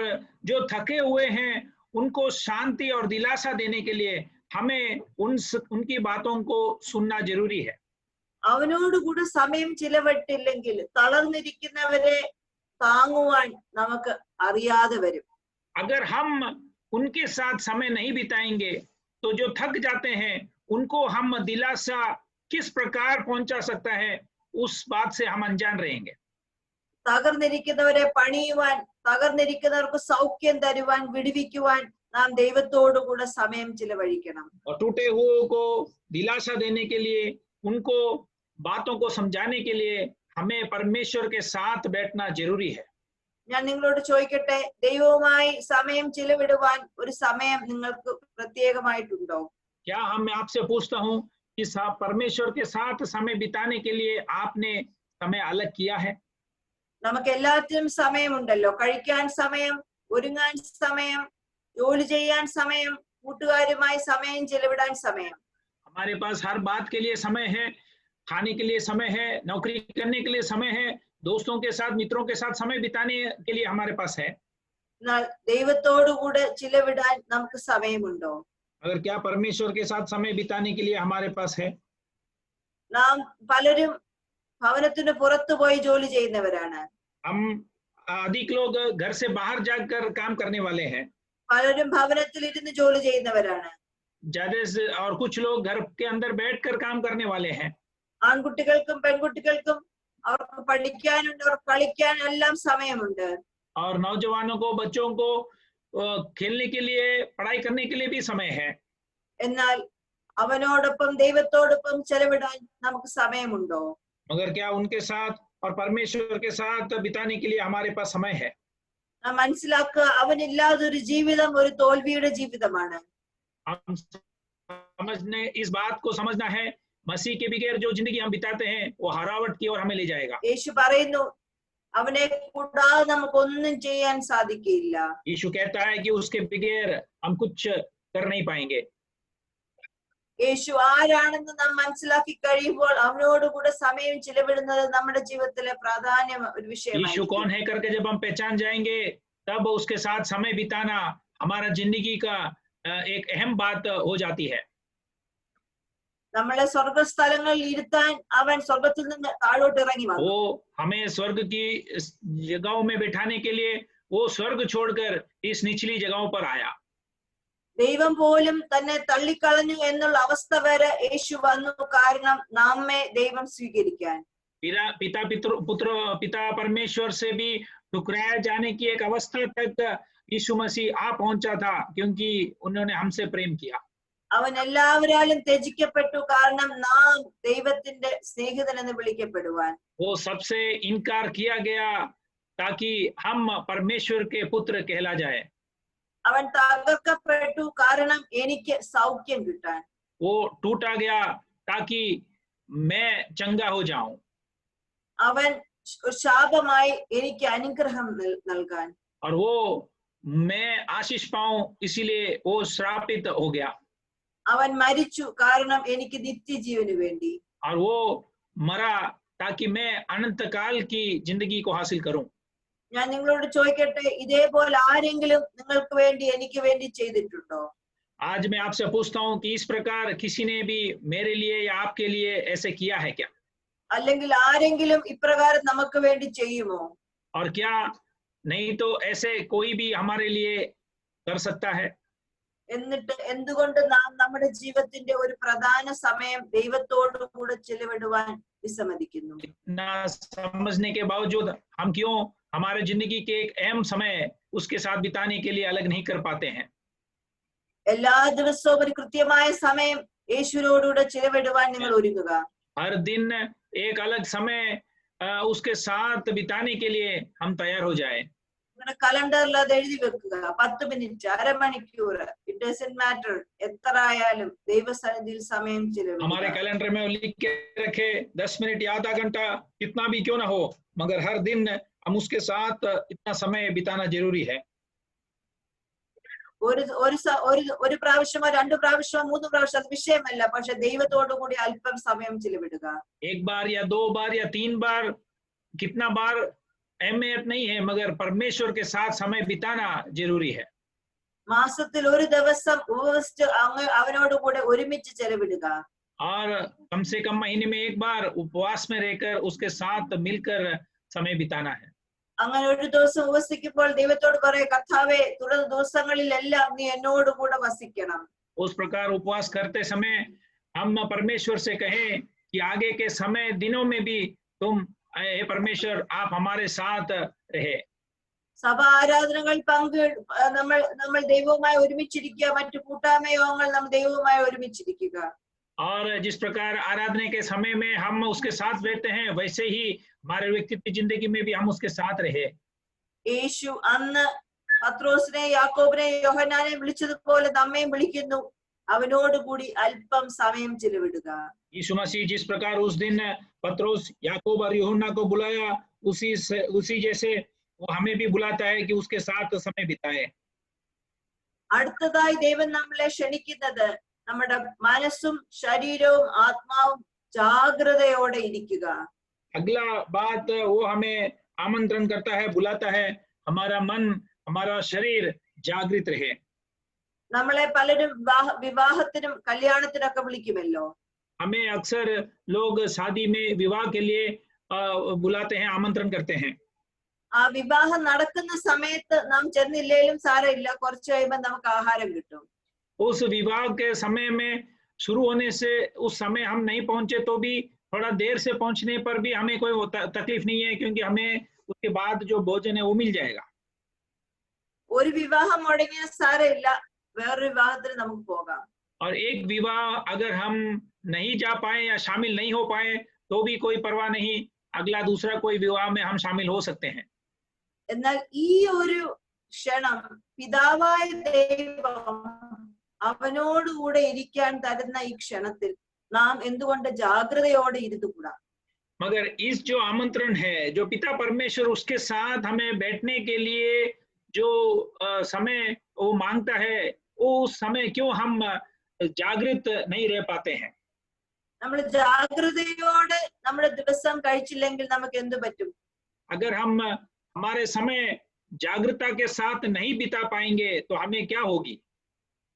जो थके हुए हैं उनको शांति और दिलासा देने के लिए हमें उनकी बातों को सुनना जरूरी है. അവനോട് കൂടെ സമയം ചിലവിട്ടില്ലെങ്കിൽ തളർന്നിരിക്കുന്നവരെ താങ്ങുവാൻ നമുക്ക് അറിയാതെ വരും. अगर हम उनके साथ समय नहीं बिताएंगे तो जो थक जाते हैं उनको हम दिलासा किस प्रकार पहुंचा सकता है, उस बात से हम अनजान रहेंगे. തകർന്നിരിക്കുന്നവരെ പണിയുവാൻ, തകർന്നിരിക്കുന്നവർക്ക് സൗഖ്യം തരുവാൻ, വിടുവിക്കുവാൻ നാം ദൈവത്തോടു കൂടെ സമയം ചിലവഴിക്കണം. और टूटे हुओं को दिलासा देने के लिए, उनको बातों को समझाने के लिए हमें परमेश्वर के साथ बैठना जरूरी है. ഞാൻ നിങ്ങളോട് ചോദിക്കട്ടെ, ദൈവവുമായി സമയം ചിലവിടുവാൻ ഒരു സമയം നിങ്ങൾക്ക് പ്രത്യേകമായിട്ടുണ്ടോ? क्या मैं आपसे पूछता हूँ कि परमेश्वर के साथ समय बिताने के लिए आपने समय अलग किया है? നമുക്ക് എല്ലാത്തിനും സമയമുണ്ടല്ലോ. കഴിക്കാൻ സമയം, ഒരുങ്ങാൻ സമയം, ജോലി ചെയ്യാൻ സമയം, കൂട്ടുകാരുമായി സമയം ചെലവിടാൻ സമയം. हमारे पास हर बात के लिए समय है, खाने के लिए समय है, नौकरी करने के लिए समय है, दोस्तों के साथ, मित्रों के साथ समय बिताने के लिए हमारे पास है। എന്നാൽ ദൈവത്തോടു കൂടെ ചിലവിടാൻ നമുക്ക് സമയമുണ്ടോ? अगर क्या परमेश्वर के साथ समय बिताने के लिए हमारे पास है? നാം പലരും ഭവനത്തിന് പുറത്തു പോയി ജോലി ചെയ്യുന്നവരാണ്. हम अधिक लोग घर से बाहर जाकर काम करने वाले हैं, പലരും ഭവനത്തിൽ ഇരുന്ന് ജോലി ചെയ്യുന്നവരാണ്. ज्यादा से और कुछ लोग घर के अंदर बैठकर काम करने वाले हैं। ആൺകുട്ടികൾക്കും പെൺകുട്ടികൾക്കും അവർക്ക് പഠിക്കാനുണ്ട്, അവർക്ക് കളിക്കാൻ എല്ലാം സമയമുണ്ട്. और नौजवानों को, बच्चों को खेलने के लिए, पढ़ाई करने के लिए भी समय है। എന്നാൽ അവനോടൊപ്പം ദൈവത്തോടൊപ്പം ചെലവിടാൻ നമുക്ക് സമയമുണ്ടോ? मगर क्या उनके साथ और परमेश्वर के साथ बिताने के लिए हमारे पास समय है? നാം മനസ്സിലാക്കുക, അവനില്ലാതെ ഒരു ജീവിതം ഒരു തോൽവിയുടെ ജീവിതമാണ്. हम समझने इस बात को समझना है, मसीह के बगैर जो जिंदगी हम बिताते हैं वो हरावट की ओर हमें ले जाएगा। യേശു പറയുന്നു, അവനെ കൂടാതെ നമുക്കൊന്നും ചെയ്യാൻ സാധിക്കില്ല. यीशु कहता है कि उसके बगैर हम कुछ कर नहीं पाएंगे। യേശു ആരാണെന്ന് നാം മനസ്സിലാക്കി കഴിയുമ്പോൾ അവനോടുകൂടെ സമയം ചിലവിടുന്നത് നമ്മുടെ ജീവിതത്തിലെ പ്രാധാന്യ ഒരു यीशु വിഷയമാണ്. कौन है करके जब हम पहचान जाएंगे, तब उसके साथ समय बिताना हमारा जिंदगी का एक अहम बात हो जाती है। നമ്മളെ സ്വർഗസ്ഥലങ്ങളിൽ ഇരുത്താൻ അവൻ സ്വർഗത്തിൽ നിന്ന് താഴോട്ട് ഇറങ്ങി വന്നു. वो हमें स्वर्ग की जगहों में बिठाने के लिए वो स्वर्ग छोड़कर इस निचली जगहों पर आया। ദൈവം പോലും തന്നെ തള്ളിക്കളഞ്ഞു എന്നുള്ള അവസ്ഥ വരെ യേശു വന്നു. കാരണം നമ്മെ ദൈവം സ്വീകരിക്കാൻ. पिता परमेश्वर से भी ठुकराया जाने की एक अवस्था तक यीशु मसीह आ पहुंचा था, क्योंकि उन्होंने हमसे प्रेम किया। അവൻ എല്ലാവരാലും ത്യജിക്കപ്പെട്ടു. കാരണം നാം ദൈവത്തിന്റെ സ്നേഹിതൻ എന്ന് വിളിക്കപ്പെടുവാൻ. वो सबसे इनकार किया गया ताकि हम परमेश्वर के पुत्र कहला जाए। അവൻ തകർക്കപ്പെട്ടു കാരണം എനിക്ക് സൗഖ്യം കിട്ടാൻ. वो टूटा गया ताकि मैं चंगा हो जाऊं। അവൻ ശാപമായി എനിക്ക് അനുഗ്രഹം നൽകാൻ. और वो मैं आशीष पाऊं, इसीलिए वो श्रापित हो गया। അവൻ മരിച്ചു കാരണം എനിക്ക് നിത്യജീവന് വേണ്ടി. और वो मरा ताकि मैं अनंत काल की जिंदगी को हासिल करूं। ഞാൻ നിങ്ങളോട് ചോദിക്കട്ടെ, ഇതേപോലെ ആരെങ്കിലും നിങ്ങൾക്ക് വേണ്ടി എനിക്ക് വേണ്ടി ചെയ്തിട്ടുണ്ടോ? आज मैं आपसे पूछता हूं कि इस प्रकार किसी ने भी मेरे लिए या आपके लिए ऐसे किया है क्या? അല്ലെങ്കിൽ ആരെങ്കിലും ഇപ്രകാരം നമുക്ക് വേണ്ടി ചെയ്യുമോ? और क्या नहीं तो ऐसे कोई भी हमारे लिए कर सकता है? എന്നിട്ട് എന്തുകൊണ്ട് നാം നമ്മുടെ ജീവിതത്തിന്റെ ഒരു പ്രധാന സമയം ദൈവത്തോടു കൂടെ ചെലവിടുവാൻ വിസമ്മതിക്കുന്നു? इतना समझने के बावजूद हम क्यों हमारे जिंदगी के एक अहम समय उसके साथ बिताने के लिए अलग नहीं कर पाते हैं? എല്ലാ ദിവസവും ഒരു കൃത്യമായ സമയം യേശുവിനോടുകൂടെ ചെലവിടുവാൻ നിങ്ങൾ ഒരുങ്ങുക. हर दिन एक अलग समय उसके साथ बिताने के लिए हम तैयार हो जाए। നിങ്ങളുടെ കലണ്ടറിൽ അത് എഴുതി വെക്കുക. 10 മിനിറ്റ്, അരമണിക്കൂർ, ഇറ്റ് ഡസന്റ് മാറ്റർ, എത്ര ആയാലും ദൈവസന്നിധിയിൽ സമയം ചെലവിടുക. हमारे कैलेंडर में लिख के रखे 10 मिनट या आधा घंटा, कितना भी क्यों ना हो, मगर हर दिन हम उसके साथ इतना समय बिताना जरूरी है। ഒരു പ്രാവശ്യമോ 2 പ്രാവശ്യമോ 3 പ്രാവശ്യം അത് വിഷയമല്ല. പക്ഷെ ദൈവത്തോടു കൂടി അല്പം സമയം ചിലവിടുക. एक बार या 2 बार या 3 बार, कितना बार अहमियत नहीं है, मगर परमेश्वर के साथ समय बिताना जरूरी है। മാസത്തിൽ ഒരു ദിവസം ഉപവസിച്ച് അവനോട് കൂടെ ഒരുമിച്ച് ചെലവിടുക. और कम से कम महीने में एक बार उपवास में रहकर उसके साथ मिलकर समय बिताना है। അങ്ങനെ ഒരു ദിവസം ഉപവസിക്കുമ്പോൾ ദൈവത്തോട് പറയാം, കർത്താവേ, തുടർന്ന ദിവസങ്ങളിലെല്ലാം നീ എന്നോട് കൂടെ വസിക്കണം. उस प्रकार उपवास करते समय हम परमेश्वर से कहें कि आगे के समय दिनों में भी तुम हे परमेश्वर आप हमारे साथ रहे। സഭാ ആരാധനകൾ നമ്മൾ ദൈവവുമായി ഒരുമിച്ചിരിക്കുക. മറ്റു കൂട്ടായ്മ യോഗങ്ങൾ നമ്മൾ ദൈവവുമായി ഒരുമിച്ചിരിക്കുക. और जिस प्रकार आराधना के समय में हम उसके साथ रहते हैं, वैसे ही हमारे व्यक्तित्व जिंदगी में भी हम उसके साथ रहे। യേശു അന്ന് പത്രോസിനെ, യാക്കോബിനെ, യോഹന്നാനെ വിളിച്ചതുപോലെ നമ്മയും വിളിക്കുന്നു. അവനോട് കൂടി അല്പം സമയം ചിലവിടുക. यीशु मसीह जिस प्रकार उस दिन पत्रोस, याकूब और यूहन्ना को बुलाया, उसी जैसे वो हमें भी बुलाता है कि उसके साथ समय बिताए। അടുത്തതായി ദൈവം നമ്മളെ ക്ഷണിക്കുന്നത് നമ്മുടെ മനസ്സും ശരീരവും ആത്മാവും ജാഗ്രതയോടെ ഇരിക്കുക. अगला बात वो हमें आमंत्रण करता है, बुलाता है, हमारा मन हमारा शरीर जागृत रहे. നമ്മളെ പലരും വിവാഹത്തിനും കല്യാണത്തിനൊക്കെ വിളിക്കുമല്ലോ. हमें अक्सर लोग शादी में विवाह के लिए बुलाते हैं, आमंत्रण करते हैं. ആ വിവാഹം നടക്കുന്ന സമയത്ത് നാം ചെന്നില്ലേലും സാരമില്ല, കുറച്ച് കഴിയുമ്പോൾ നമുക്ക് ആഹാരം കിട്ടും. उस विवाह के समय में शुरू होने से उस समय हम नहीं पहुंचे तो भी थोड़ा देर से पहुंचने पर भी हमें कोई तकलीफ नहीं है, क्योंकि हमें उसके बाद जो भोजन है वो मिल जाएगा. ഒരു വിവാഹം മുടങ്ങിയ സാരമില്ല, വേറൊരു വിവാഹത്തിന് നമുക്ക് പോകാം. और एक विवाह अगर हम नहीं जा पाए या शामिल नहीं हो पाए तो भी कोई परवाह नहीं, अगला दूसरा कोई विवाह में हम शामिल हो सकते हैं. എന്നാൽ ഈ ഒരു ക്ഷണം പിതാവായ ദൈവം അവനോടുകൂടെ ഇരിക്കാൻ തരുന്ന ഈ ക്ഷണത്തിൽ നാം എന്തുകൊണ്ട് ജാഗ്രതയോടെ ഇരുന്നുകൂടാ? मगर इस जो आमंत्रण है, जो पिता परमेश्वर उसके साथ हमें बैठने के लिए जो समय वो मांगता है, उस समय क्यों हम जागृत नहीं रह पाते हैं? നമ്മൾ ജാഗ്രതയോടെ നമ്മുടെ ദിവസം കഴിച്ചില്ലെങ്കിൽ നമുക്ക് എന്ത് പറ്റും? अगर हम हमारे समय जागृता के साथ नहीं बिता पाएंगे तो हमें क्या होगी?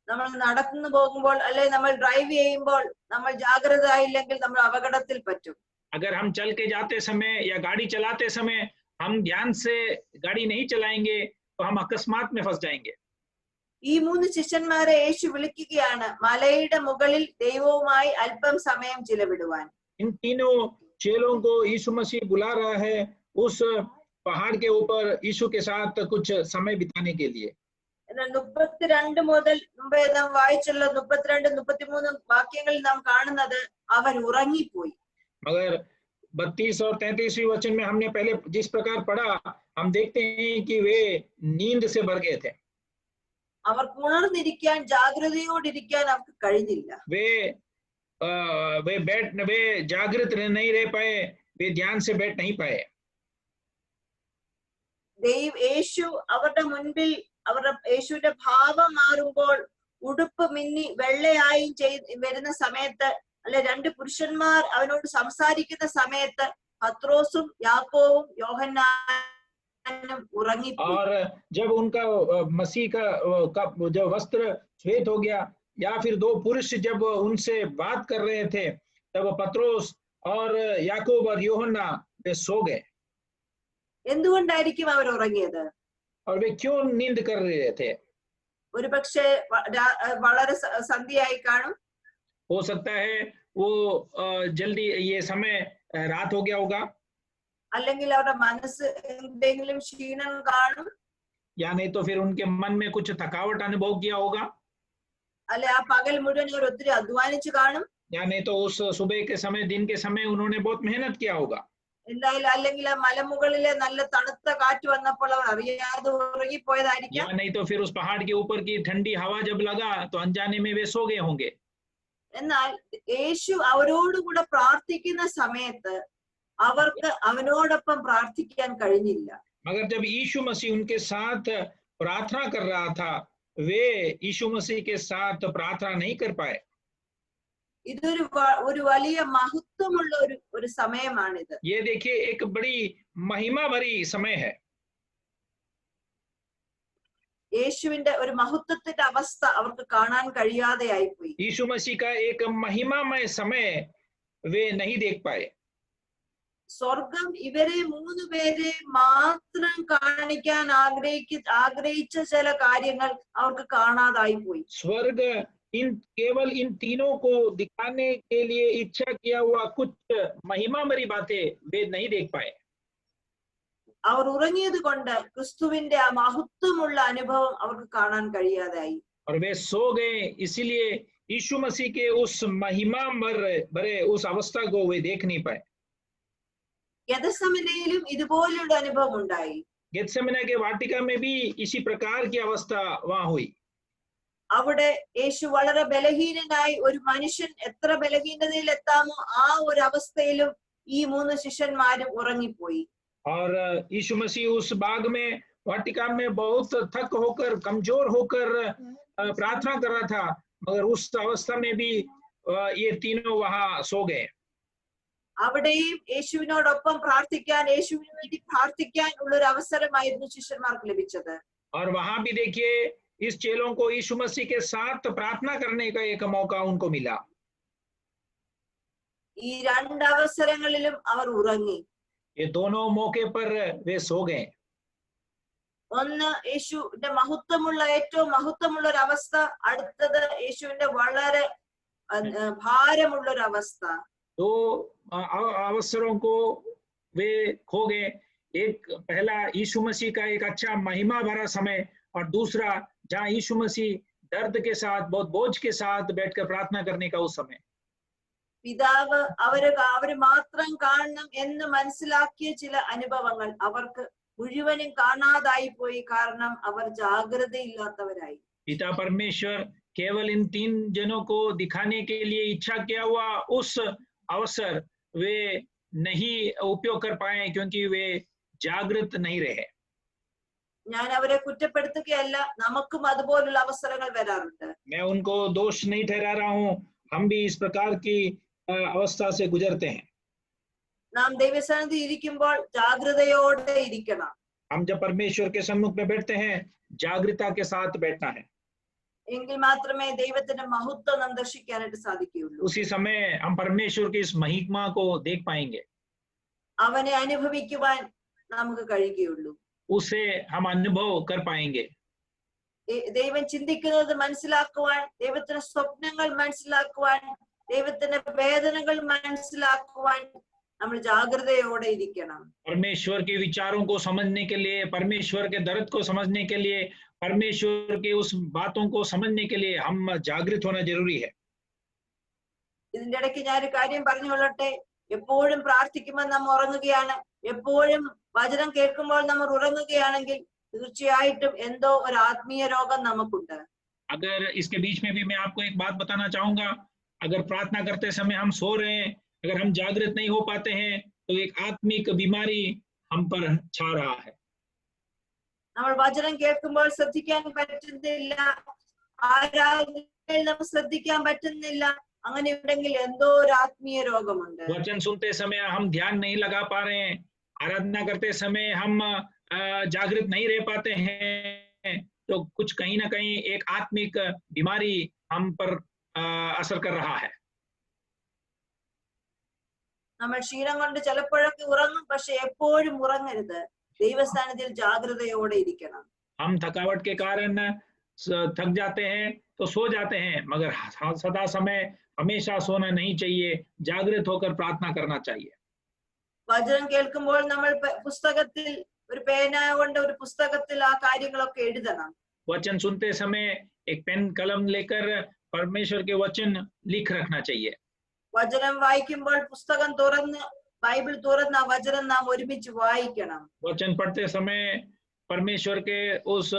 നമ്മൾ നടന്നു പോകുമ്പോൾ അല്ലെങ്കിൽ നമ്മൾ ഡ്രൈവ് ചെയ്യുമ്പോൾ നമ്മൾ ജാഗ്രത ആയില്ലെങ്കിൽ നമ്മൾ അപകടത്തിൽ പറ്റും. अगर हम चल के जाते समय या गाड़ी चलाते समय हम ध्यान से गाड़ी नहीं चलाएंगे तो हम अकस्मात में फंस जाएंगे. ഈ 3 ശിഷ്യന്മാരെ യേശു വിളിക്കുകയാണ് മലയുടെ മുകളിൽ ദൈവവുമായി അല്പം സമയം ചിലവിടുവാൻ. इन तीनों चेलों को यीशु मसीह बुला रहा है उस पहाड़ के ऊपर यीशु के साथ कुछ समय बिताने के लिए. 32 മുതൽ മുമ്പേ നാം വായിച്ചുള്ള 32, 33 വാക്യങ്ങളിൽ നാം കാണുന്നത് അവർ ഉറങ്ങിപ്പോയി. मगर 32 और 33 वचन में हमने पहले जिस प्रकार पढ़ा, हम देखते हैं कि वे नींद से भर गए थे. അവർക്ക് ഉണർന്നിരിക്കാൻ ജാഗ്രതയോടിരിക്കാൻ അവർക്ക് കഴിഞ്ഞില്ല. वे जागृत नहीं रह पाए, वे ध्यान से बैठ नहीं पाए. യേശു അവരുടെ മുൻപിൽ യേശുവിന്റെ ഭാവം മാറുമ്പോൾ ഉടുപ്പ് മിന്നി വെള്ളയായി വരുന്ന സമയത്ത്, അല്ലെ 2 പുരുഷന്മാർ അവനോട് സംസാരിക്കുന്ന സമയത്ത് പത്രോസും യാക്കോവും യോഹന്നാനും ഉറങ്ങിപ്പോയി. और जब उनका मसीह का जो वस्त्र श्वेत हो गया, या फिर 2 पुरुष जब उनसे बात कर रहे थे, तब पत्रोस और याकूब और यूहन्ना वे सो गए. എന്തുകൊണ്ടായിരിക്കും അവർ ഉറങ്ങിയത്? और वे क्यों नींद कर रहे थे? ഒരു പക്ഷേ വളരെ സന്ധ്യയായി കാണും. हो सकता है वो जल्दी ये समय रात हो गया होगा. അല്ലെങ്കിൽ അവരുടെ മനസ്സ് എന്തെങ്കിലും ക്ഷീണം കാണും. या नहीं तो फिर उनके मन में कुछ थकावट अनुभव किया होगा. അല്ലെ ആ പകൽ മുഴുവൻ അവർ ഒത്തിരി അധ്വാനിച്ചു കാണും. या नहीं तो उस सुबह के समय, दिन के समय उन्होंने बहुत मेहनत किया होगा. എന്തായാലും അല്ലെങ്കിൽ ആ മലമുകളിലെ നല്ല തണുത്ത കാറ്റ് വന്നപ്പോൾ അവർ അറിയാതെ ഉറങ്ങിപ്പോയതായിരിക്കാം. या नहीं तो फिर उस पहाड़ के ऊपर की ठंडी हवा जब लगा तो अनजाने में वे सो गए होंगे. എന്നാൽ യേശു അവരോടുകൂടെ പ്രാർത്ഥിക്കുന്ന സമയത്ത് അവർക്ക് അവനോടൊപ്പം പ്രാർത്ഥിക്കാൻ കഴിഞ്ഞില്ല. मगर जब यीशु मसीह उनके साथ प्रार्थना कर रहा था, वे यीशु मसीह के साथ प्रार्थना नहीं कर पाए. ഇതൊരു വലിയ മഹത്വമുള്ള ഒരു സമയമാണിത്. ये देखिए एक बड़ी महिमा भरी समय है. യേശുവിന്റെ ഒരു മഹത്വത്തിന്റെ അവസ്ഥ അവർക്ക് കാണാൻ കഴിയാതെയായി പോയി. यीशु मसीह का एक महिमामय समय वे नहीं देख पाए. സ്വർഗം ഇവരെ 3 പേരെ മാത്രം കാണിക്കാൻ ആഗ്രഹിച്ച ചില കാര്യങ്ങൾ അവർക്ക് കാണാതായി പോയി. स्वर्ग केवल इन तीनों को दिखाने के लिए इच्छा किया हुआ कुछ महिमा भरी बातें वे नहीं देख पाए. അവർ उറങ്ങിയത് കൊണ്ട് ക്രിസ്തുവിന്റെ ആ മഹത്വമുള്ള അനുഭവം അവർക്ക് കാണാൻ കഴിയാതായി. और वे सो गए, इसीलिए यीशु मसीह के उस महिमा भरे उस अवस्था को वे देख नहीं पाए. ഗെത്സമനയിലും ഇതുപോലുള്ള അനുഭവം ഉണ്ടായി. गेत्सेमने के वाटिका में भी इसी प्रकार की अवस्था वहां हुई. അവിടെ യേശു വളരെ ബലഹീനനായി, ഒരു മനുഷ്യൻ എത്ര ബലഹീനതയിൽ എത്താമോ ആ ഒരു അവസ്ഥയിലും ഈ 3 ശിഷ്യന്മാരും ഉറങ്ങിപ്പോയി. और यीशु मसीह उस बाग में, वाटिका में बहुत थक होकर, कमजोर होकर प्रार्थना कर रहा था, मगर उस अवस्था में भी ये तीनों वहां सो गए. അവിടെയും യേശുവിനോടൊപ്പം പ്രാർത്ഥിക്കാൻ, യേശുവിന് വേണ്ടി പ്രാർത്ഥിക്കാൻ ഉള്ള ഒരു അവസരമായിരുന്നു ശിഷ്യന്മാർക്ക് ലഭിച്ചത്. और वहां भी देखिए इस चेलों को यीशु मसीह के साथ प्रार्थना करने का एक मौका उनको मिला. ഈ രണ്ട് അവസരങ്ങളിലും അവർ ഉറങ്ങി. ये दोनों मौके पर वे सो गए. ഒന്ന് യേശുവിന്റെ മഹത്വമുള്ള, ഏറ്റവും മഹത്വമുള്ള ഒരു അവസ്ഥ. അടുത്തത് യേശുവിന്റെ വളരെ ഭാരമുള്ള ഒരു അവസ്ഥ. दो अवसरों को वे खो गए. एक पहला यीशु मसीह का एक अच्छा महिमा भरा समय, और दूसरा जहाँ यीशु मसीह दर्द के साथ, बहुत बोझ के साथ बैठकर प्रार्थना करने का उस समय. പിതാവ് അവര് മാത്രം കാണണം എന്ന് മനസ്സിലാക്കിയ ചില അനുഭവങ്ങൾ അവർക്ക് മുഴുവനും കാണാതായി പോയി. കാരണം അവർ ജാഗ്രതയില്ലാത്തവരായി. पिता परमेश्वर केवल इन तीन जनों को दिखाने के लिए इच्छा किया हुआ उस अवसर वे नहीं उपयोग कर पाए, क्योंकि वे जागृत नहीं रहे. ഞാൻ അവരെ കുറ്റപ്പെടുത്തുകയല്ല, നമുക്കും അതുപോലുള്ള അവസരങ്ങൾ വരാറുണ്ട്. मैं उनको दोष नहीं ठहरा रहा हूँ, हम भी इस प्रकार की अवस्था से गुजरते हैं. നാം ദൈവസന്നിധി ഇരിക്കുമ്പോൾ ജാഗ്രതയോടെ ഇരിക്കണം. हम जब परमेश्वर के सम्मुख में बैठते हैं, जागृता के साथ बैठना है. എങ്കിൽ മാത്രമേ ദൈവത്തിന്റെ മഹത്വം നാം ദർശിക്കാനായിട്ട് സാധിക്കുകയുള്ളൂ. उसी समय हम परमेश्वर की इस महिमा को देख पाएंगे. അവനെ അനുഭവിക്കുവാൻ നമുക്ക് കഴിയുകയുള്ളൂ. उसे हम अनुभव कर पाएंगे. ദൈവം ചിന്തിക്കുന്നത് മനസ്സിലാക്കുവാൻ, ദൈവത്തിന്റെ സ്വപ്നങ്ങൾ മനസ്സിലാക്കുവാൻ, ദൈവത്തിന്റെ വേദനകൾ മനസ്സിലാക്കുവാൻ നമ്മൾ ജാഗ്രതയോടെ ഇരിക്കണം. परमेश्वर के विचारों को समझने के लिए, परमेश्वर के दर्द को समझने के लिए, परमेश्वर के उस बातों को समझने के लिए हम जागृत होना जरूरी है. ഇതിന്റെ ഇടയ്ക്ക് ഞാനൊരു കാര്യം പറഞ്ഞുകൊള്ളട്ടെ. എപ്പോഴും പ്രാർത്ഥിക്കുമ്പോൾ നമ്മൾ ഉറങ്ങുകയാണ്, എപ്പോഴും വചനം കേൾക്കുമ്പോൾ നമ്മൾ ഉറങ്ങുകയാണെങ്കിൽ തീർച്ചയായിട്ടും എന്തോ ഒരു ആത്മീയ രോഗം നമുക്കുണ്ട്. अगर इसके बीच में भी मैं आपको एक बात बताना चाहूंगा, अगर प्रार्थना करते समय हम सो रहे हैं, अगर हम जागृत नहीं हो पाते हैं, तो एक आत्मिक बीमारी हम पर छा रहा है. നമ്മൾ വചനം കേൾക്കുമ്പോൾ ശ്രദ്ധിക്കാൻ പറ്റുന്നില്ല, ആരാധനയിൽ നമ്മൾ ശ്രദ്ധിക്കാൻ പറ്റുന്നില്ല, അങ്ങനെ ഉണ്ടെങ്കിൽ എന്തോ ഒരു ആത്മീയ രോഗമുണ്ട്. वचन सुनते समय हम ध्यान नहीं लगा पा रहे हैं, आराधना करते समय हम जागृत नहीं रह पाते हैं, तो कुछ कहीं ना कहीं एक आत्मिक बीमारी हम पर असर कर रहा है. നമ്മൾ ക്ഷീണം കൊണ്ട് ചിലപ്പോഴൊക്കെ ഉറങ്ങും, പക്ഷെ എപ്പോഴും ഉറങ്ങരുത്. ദൈവസ്ഥാനത്തിൽ ജാഗ്രതയോടെ ഇരിക്കണം. हम थकावट के कारण थक जाते हैं तो सो जाते हैं, मगर सदा समय हमेशा सोना नहीं चाहिए, जागृत होकर प्रार्थना करना चाहिए. വചനം കേൾക്കുമ്പോൾ നമ്മൾ പുസ്തകത്തിൽ ഒരു പേന കൊണ്ട് ഒരു പുസ്തകത്തിൽ ആ കാര്യങ്ങളൊക്കെ എഴുതണം. वचन सुनते समय एक पेन कलम लेकर परमेश्वर के वचन लिख रखना चाहिए. വചനം വായിക്കുമ്പോൾ പുസ്തകം തുറന്ന്, ബൈബിൾ തുറന്ന് ആ വചനം നാം ഒരുമിച്ച് വായിക്കണം. वचन पढ़ते समय परमेश्वर के उस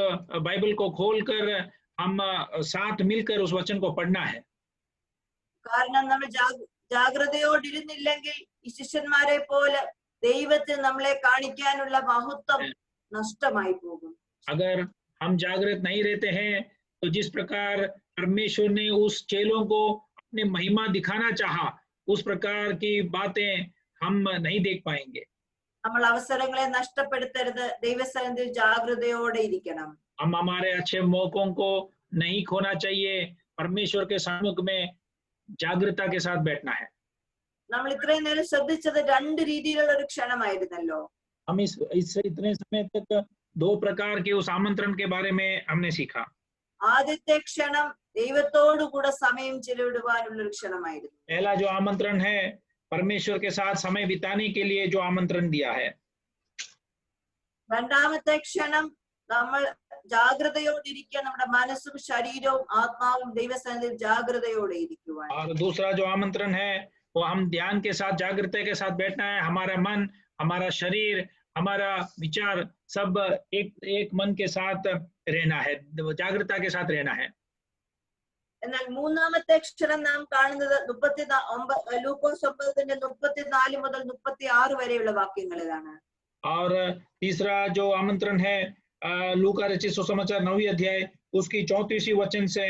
बाइबल को खोलकर हम साथ मिलकर उस वचन को पढ़ना है. കാരണം നമ്മൾ ജാഗ്രതയോടിരുന്നില്ലെങ്കിൽ ഈ ശിഷ്യന്മാരെ പോലെ ദൈവത്തെ നമ്മളെ കാണിക്കാനുള്ള മഹത്വം നഷ്ടമായി പോകും. अगर हम जागृत नहीं रहते हैं, तो जिस प्रकार परमेश्वर ने उस चेलों को अपने महिमा दिखाना चाहा, उस प्रकार की बातें हम नहीं देख पाएंगे. നമ്മൾ അവസരങ്ങളെ നഷ്ടപ്പെടുത്തരുത്. ദൈവസന്നിധിയിൽ ജാഗ്രതയോടെ ഇരിക്കണം. हम हमारे अच्छे मौकों को नहीं खोना चाहिए, परमेश्वर के सम्मुख में जागृता के साथ बैठना है. നമ്മൾ ഇത്രയും നേരം ശ്രദ്ധിച്ചത് രണ്ട് രീതിയിലുള്ള ഒരു ക്ഷണമായിരുന്നല്ലോ. हम इससे इतने समय तक दो प्रकार के उस आमंत्रण के बारे में हमने सीखा. ആദ്യത്തെ ക്ഷണം ദൈവത്തോടു കൂടെ സമയം ചെലവിടുവാനുള്ള ഒരു ക്ഷണമായിരുന്നു. पहला जो आमंत्रण है, परमेश्वर के साथ समय बिताने के लिए जो आमंत्रण दिया है. രണ്ടാമത്തെ ക്ഷണം നമ്മൾ ജാഗ്രതയോടെ ഇരിക്കുക, നമ്മുടെ മനസ്സും ശരീരവും ആത്മാവും ദൈവസന്നിധിയിൽ ജാഗ്രതയോടെ ഇരിക്കുവാൻ. और दूसरा जो आमंत्रण है, वो हम ध्यान के साथ, जागृति के साथ बैठना है. हमारा मन, हमारा शरीर, हमारा विचार सब एक मन के साथ रहना है, जागृता के साथ रहना है. എന്നാൽ മൂന്നാമത്തെ ക്ഷണം നാം കാണുന്നത് ലൂക്കോസ് 9:34 മുതൽ 36 വരെയുള്ള വാക്യങ്ങളിലാണ്. और तीसरा जो आमंत्रण है, लूका रचित सुसमाचार 9वीं अध्याय उसकी 34वीं वचन से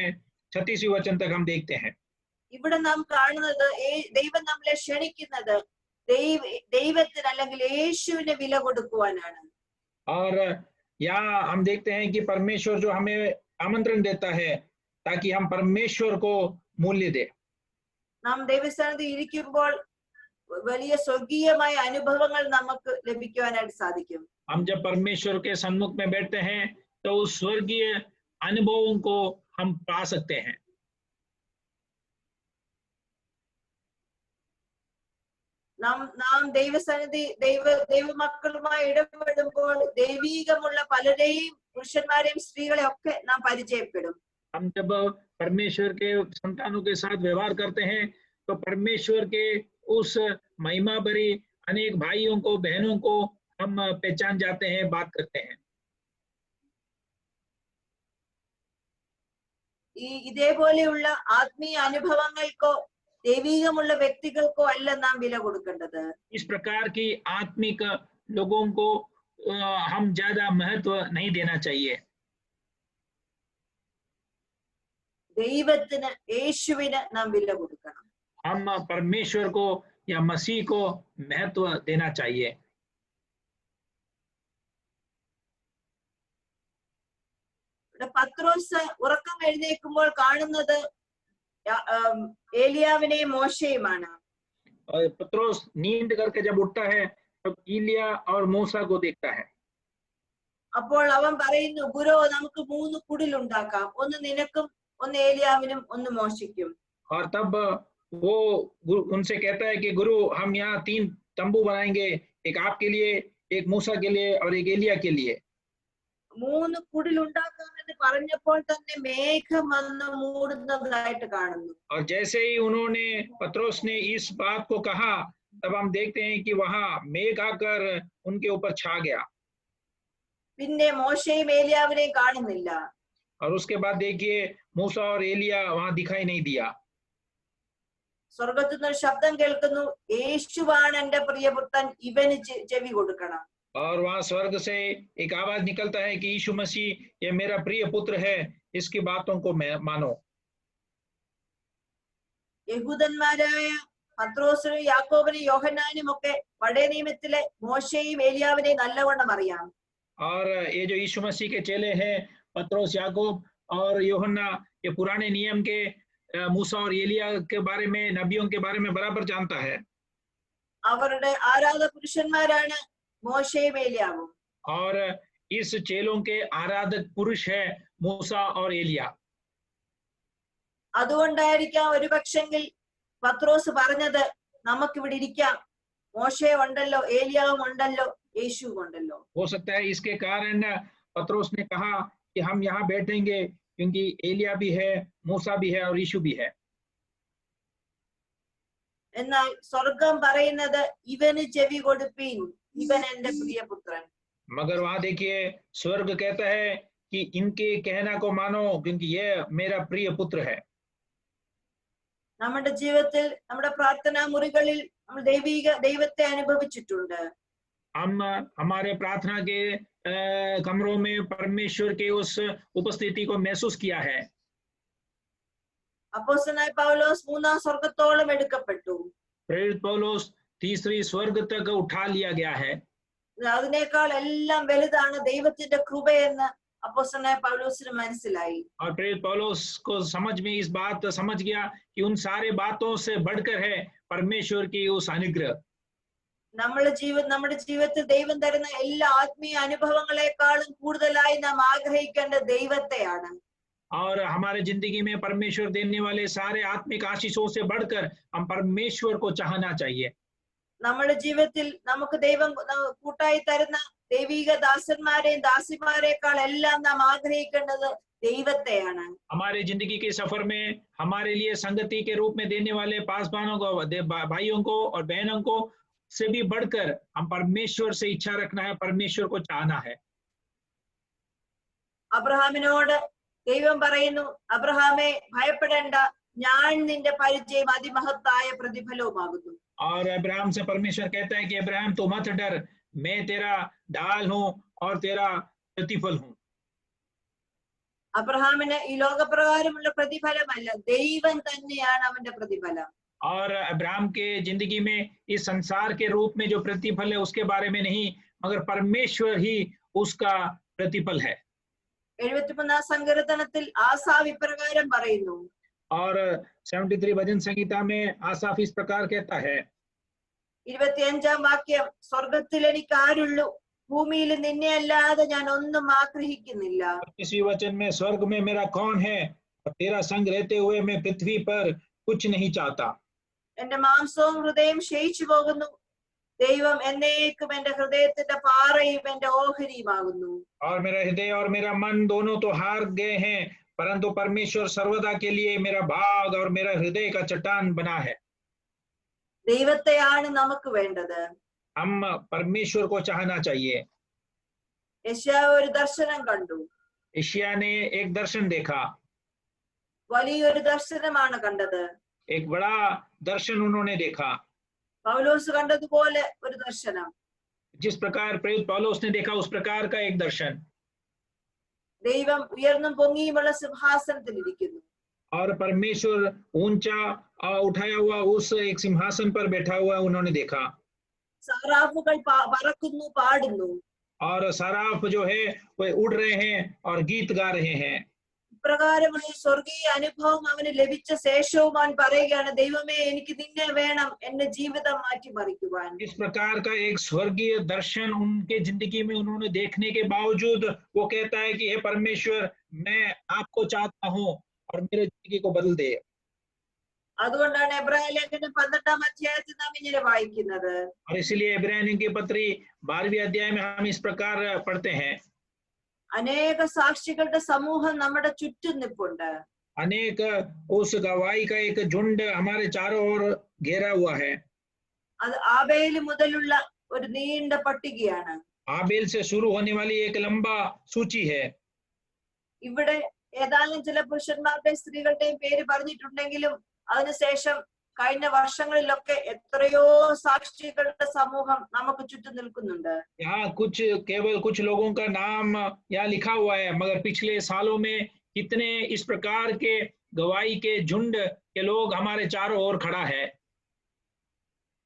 36वीं वचन तक हम देखते हैं। ഇവിടെ നാം കാണുന്നത് ദൈവം നമ്മളെ ക്ഷണിക്കുന്നത് ദൈവത്തിന് അല്ലെങ്കിൽ യേശുവിന് വില കൊടുക്കുവാനാണ്. और यहाँ हम देखते हैं कि परमेश्वर जो हमें आमंत्रण देता है ताकि हम परमेश्वर को मूल्य दे। നാം ദൈവസ്ഥാനത്ത് ഇരിക്കുമ്പോൾ വലിയ സ്വർഗീയമായ അനുഭവങ്ങൾ നമുക്ക് ലഭിക്കുവാനായിട്ട് സാധിക്കും. हम जब परमेश्वर के सम्मुख में बैठते हैं तो उस स्वर्गीय अनुभवों को हम पा सकते हैं. നാം ദൈവസന്നിധി ദൈവമക്കളുമായി ഇടപെടുമ്പോൾ ദൈവീകമുള്ള പലരെയും പുരുഷന്മാരെയും സ്ത്രീകളെ ഒക്കെ നാം പരിചയപ്പെടും. हम जब परमेश्वर के संतानों के साथ व्यवहार करते हैं तो परमेश्वर के उस महिमा भरी अनेक भाइयों को बहनों को हम पहचान जाते हैं, बात करते हैं. ഇതേപോലെയുള്ള ആത്മീയ അനുഭവങ്ങൾക്കോ ദൈവീകമുള്ള വ്യക്തികൾക്കോ അല്ല നാം വില കൊടുക്കേണ്ടത്. इस प्रकार की आत्मिक लोगों को हम ज्यादा महत्व नहीं देना चाहिए. ദൈവത്തിന് യേശുവിന് നാം വില കൊടുക്കണം. हम परमेश्वर को या मसीह को महत्व देना चाहिए. പത്രോസ് ഉറക്കം എഴുന്നേൽക്കുമ്പോൾ കാണുന്നത് ഏലിയാവിനെയും മോശയുമാണ്. पत्रोस नींद करके जब उठता है तब एलिया और मूसा को देखता है. അപ്പോൾ അവൻ പറയുന്നു, ഗുരു നമുക്ക് 3 കുടിലുണ്ടാക്കാം, ഒന്ന് നിനക്കും ഒന്ന് ഏലിയാവിനും ഒന്ന് മോശയ്ക്കും. और तब वो उनसे कहता है कि गुरु हम यहाँ 3 तंबू बनाएंगे, एक आपके लिए, एक मूसा के लिए और एक एलिया के लिए. 3 കുടിലുണ്ടാക്കാമെന്ന് പറഞ്ഞപ്പോൾ തന്നെ മേഘം വന്ന് മൂടുന്നതായിട്ട് കാണുന്നു. और जैसे ही उन्होंने पत्रोस ने इस बात को कहा तब हम देखते हैं कि वहां मेघ आकर उनके ऊपर छा गया. പിന്നെ മോശയും ഏലിയാവിനെയും കാണുന്നില്ല. और उसके बाद देखिए मूसा और एलिया वहां दिखाई नहीं दिया. സ്വർഗത്തിൽ നിന്ന് ശബ്ദം കേൾക്കുന്നു, യേശുവാണ് എന്റെ പ്രിയപുത്രൻ, ഇവന് ചെവി കൊടുക്കണം. और वहां स्वर्ग से एक आवाज निकलता है कि यीशु मसीह ये मेरा प्रिय पुत्र है, इसकी बातों को मानो. യഹൂദന്മാരായ പത്രോസിനും യാക്കോബിനും യോഹന്നാനും ഒക്കെ പഴയ നിയമത്തിലെ മോശയും ഏലിയാവിനെയും നല്ലവണ്ണം അറിയാം. और ये जो यीशु मसीह के चेले हैं पत्रोस, याकूब और യോഹന്ന, ये पुराने नियम के मूसा और एलिया के बारे में, नबियों के बारे में बराबर जानता है. അവരുടെ ആരാധക പുരുഷന്മാരാണ് മോശയും ഏലിയാവും. और इस चेलों के आराधक पुरुष है मूसा और एलिया. അതുകൊണ്ടായിരിക്കാം ഒരുപക്ഷെങ്കിൽ പത്രോസ് പറഞ്ഞത്, നമുക്കിവിടെ ഇരിക്കാം, മോശയും ഉണ്ടല്ലോ, ഏലിയാവും ഉണ്ടല്ലോ, യേശുവും ഉണ്ടല്ലോ. हो सकता है इसके कारण पत्रोस ने कहा कि हम यहाँ बैठेंगे क्योंकि एलिया भी है, मूसा भी है और यीशु भी है. എന്നാൽ സ്വർഗം പറയുന്നത്, ഇവന് ചെവി കൊടുപ്പീൻ, ഇവൻ എന്റെ പ്രിയപുത്രൻ. मगर वहां देखिए स्वर्ग कहता है कि इनके कहना को मानो क्योंकि ये मेरा प्रिय पुत्र है. നമ്മുടെ ജീവിതത്തിൽ, നമ്മുടെ പ്രാർത്ഥനാ മുറികളിൽ നമ്മൾ ദൈവത്തെ അനുഭവിച്ചിട്ടുണ്ട്. हम हमारे प्रार्थना के कमरों में परमेश्वर के उस उपस्थिति को महसूस किया है. അപ്പോസ്തലനായ പൗലോസ് 3-ാം സ്വർഗത്തോളം എടുക്കപ്പെട്ടു. प्रेरित पौलुस तीसरी स्वर्ग तक उठा लिया गया है. അതിനേക്കാൾ എല്ലാം വലുതാണ് ദൈവത്തിന്റെ കൃപയെന്ന് അപ്പോസ്തലനായ പൗലോസിന് മനസ്സിലായി. और प्रेरित पौलुस को समझ में इस बात समझ गया कि उन सारे बातों से बढ़कर है परमेश्वर की उस अनुग्रह. നമ്മുടെ ജീവിതത്തിൽ ദൈവം തരുന്ന എല്ലാ ആത്മീയ അനുഭവങ്ങളെക്കാളും കൂടുതലായി നാം ആഗ്രഹിക്കേണ്ട ദൈവത്തെയാണ്. और हमारे जिंदगी में परमेश्वर देने वाले सारे आत्मिक आशीषों से बढ़कर हम परमेश्वर को चाहना चाहिए. നമ്മുടെ ജീവിതത്തിൽ നമുക്ക് ദൈവം കൂട്ടായി തരുന്ന ദൈവിക ദാസന്മാരെയും ദാസിമാരെക്കാൾ എല്ലാം നാം ആഗ്രഹിക്കേണ്ടത് ദൈവത്തെയാണ്. हमारे जिंदगी के सफर में हमारे लिए संगति के रूप में देने वाले पासवानों को, भाइयों को और बहनों को से भी बढ़कर हम परमेश्वर से इच्छा रखना है, परमेश्वर को चाहना है. അബ്രഹാമിനോട് ദൈവം പറയുന്നു, അബ്രഹാമേ ഭയപ്പെടേണ്ട, ഞാൻ നിന്റെ പരിചയം അതിമഹത്തായ പ്രതിഫലവുമാകുന്നു. और अब्राहम से परमेश्वर कहता है कि अब्राहम तो मत डर, मैं तेरा ढाल हूं और तेरा प्रतिफल हूं. അബ്രഹാമിന് ഈ ലോകപ്രകാരമുള്ള പ്രതിഫലമല്ല, ദൈവം തന്നെയാണ് അവന്റെ പ്രതിഫലം. और अब्राहम के जिंदगी में इस संसार के रूप में जो प्रतिफल है उसके बारे में नहीं, मगर परमेश्वर ही उसका प्रतिफल है. 73 സങ്കീർത്തനത്തിൽ ആസാഫ് ഇപ്രകാരം പറയുന്നു. और 73 भजन संहिता में आसाफ इस प्रकार कहता है, 25 വാക്യം, സ്വർഗത്തിൽ എനിക്ക് ആരുള്ളൂ, ഭൂമിയിൽ നിന്നെ അല്ലാതെ ഞാൻ ഒന്നും ആഗ്രഹിക്കുന്നില്ല. इसी वचन में स्वर्ग में मेरा कौन है, और तेरा संग रहते हुए मैं पृथ्वी पर कुछ नहीं चाहता. എന്റെ മാംസവും ഹൃദയം ക്ഷയിച്ചു പോകുന്നു, ദൈവം എന്നേക്കും എന്റെ ഹൃദയത്തിന്റെ പാറയും എന്റെ ഓഹരിയുമാകുന്നു. और मेरा हृदय और मेरा मन दोनों तो हार गए हैं, परंतु परमेश्वर सर्वदा के लिए मेरा भाग और मेरा हृदय का चट्टान बना है. ദൈവത്തെയാണ് നമുക്ക് വേണ്ടത്. हम परमेश्वर को चाहना चाहिए. യെശയ്യാവ് ഒരു ദർശനം കണ്ടു. यशायाह ने एक दर्शन देखा, വലിയൊരു ദർശനമാണ് കണ്ടത്. एक बड़ा दर्शन उन्होंने देखा. പൗലോസ് കണ്ടതുപോലെ ഒരു ദർശനം. जिस प्रकार प्रेरित पौलुस ने देखा उस प्रकार का एक दर्शन. ദൈവം ഉയർന്നും പൊങ്ങിയുമുള്ള സിംഹാസനത്തിൽ ഇരിക്കുന്നു. और परमेश्वर ऊंचा उठाया हुआ उस एक सिंहासन पर बैठा हुआ उन्होंने देखा. സാറാഫുകൾ പറക്കുന്നു, പാടുന്നു. और सराफ जो है वो उड़ रहे हैं और गीत गा रहे हैं. ഇപ്രകാരമുള്ള സ്വർഗീയ അനുഭവം അവന് ലഭിച്ച ശേഷവും അവൻ പറയുകയാണ്, ദൈവമേ എനിക്ക് നിന്നെ വേണം എന്റെ ജീവിതം മാറ്റിമറിക്കുവാൻ. इस प्रकार का एक स्वर्गीय दर्शन उनके जिंदगी में उन्होंने देखने के बावजूद वो कहता है कि हे परमेश्वर, मैं आपको चाहता हूँ और मेरे जिंदगी को बदल दे. അതുകൊണ്ടാണ് എബ്രായ ലേഖനം 12 അധ്യായത്തിൽ നാം ഇങ്ങനെ വായിക്കുന്നത്. और इसलिए इब्रानियों की पत्री 12वें अध्याय में हम इस प्रकार पढ़ते हैं, അനേക സാക്ഷികളുടെ സമൂഹം നമ്മുടെ ചുറ്റും നിൽപ്പുണ്ട്. अनेक उस गवाही का एक झुंड हमारे चारों ओर घेरा हुआ है. അത് ആബേല് മുതലുള്ള ഒരു നീണ്ട പട്ടികയാണ്. आबेल से शुरू होने वाली एक लंबा सूची है. ഇവിടെ ഏതാനും ചില പുരുഷന്മാരുടെയും സ്ത്രീകളുടെയും പേര് പറഞ്ഞിട്ടുണ്ടെങ്കിലും അതിനുശേഷം കഴിഞ്ഞ വർഷങ്ങളിലൊക്കെ എത്രയോ സാക്ഷികളുടെ സമൂഹം നമുക്ക് ചുറ്റും നിൽക്കുന്നുണ്ട്. यहाँ केवल कुछ लोगों का नाम यहाँ लिखा हुआ है, मगर पिछले सालों में कितने इस प्रकार के गवाही के झुंड के लोग हमारे चारों ओर खड़ा है.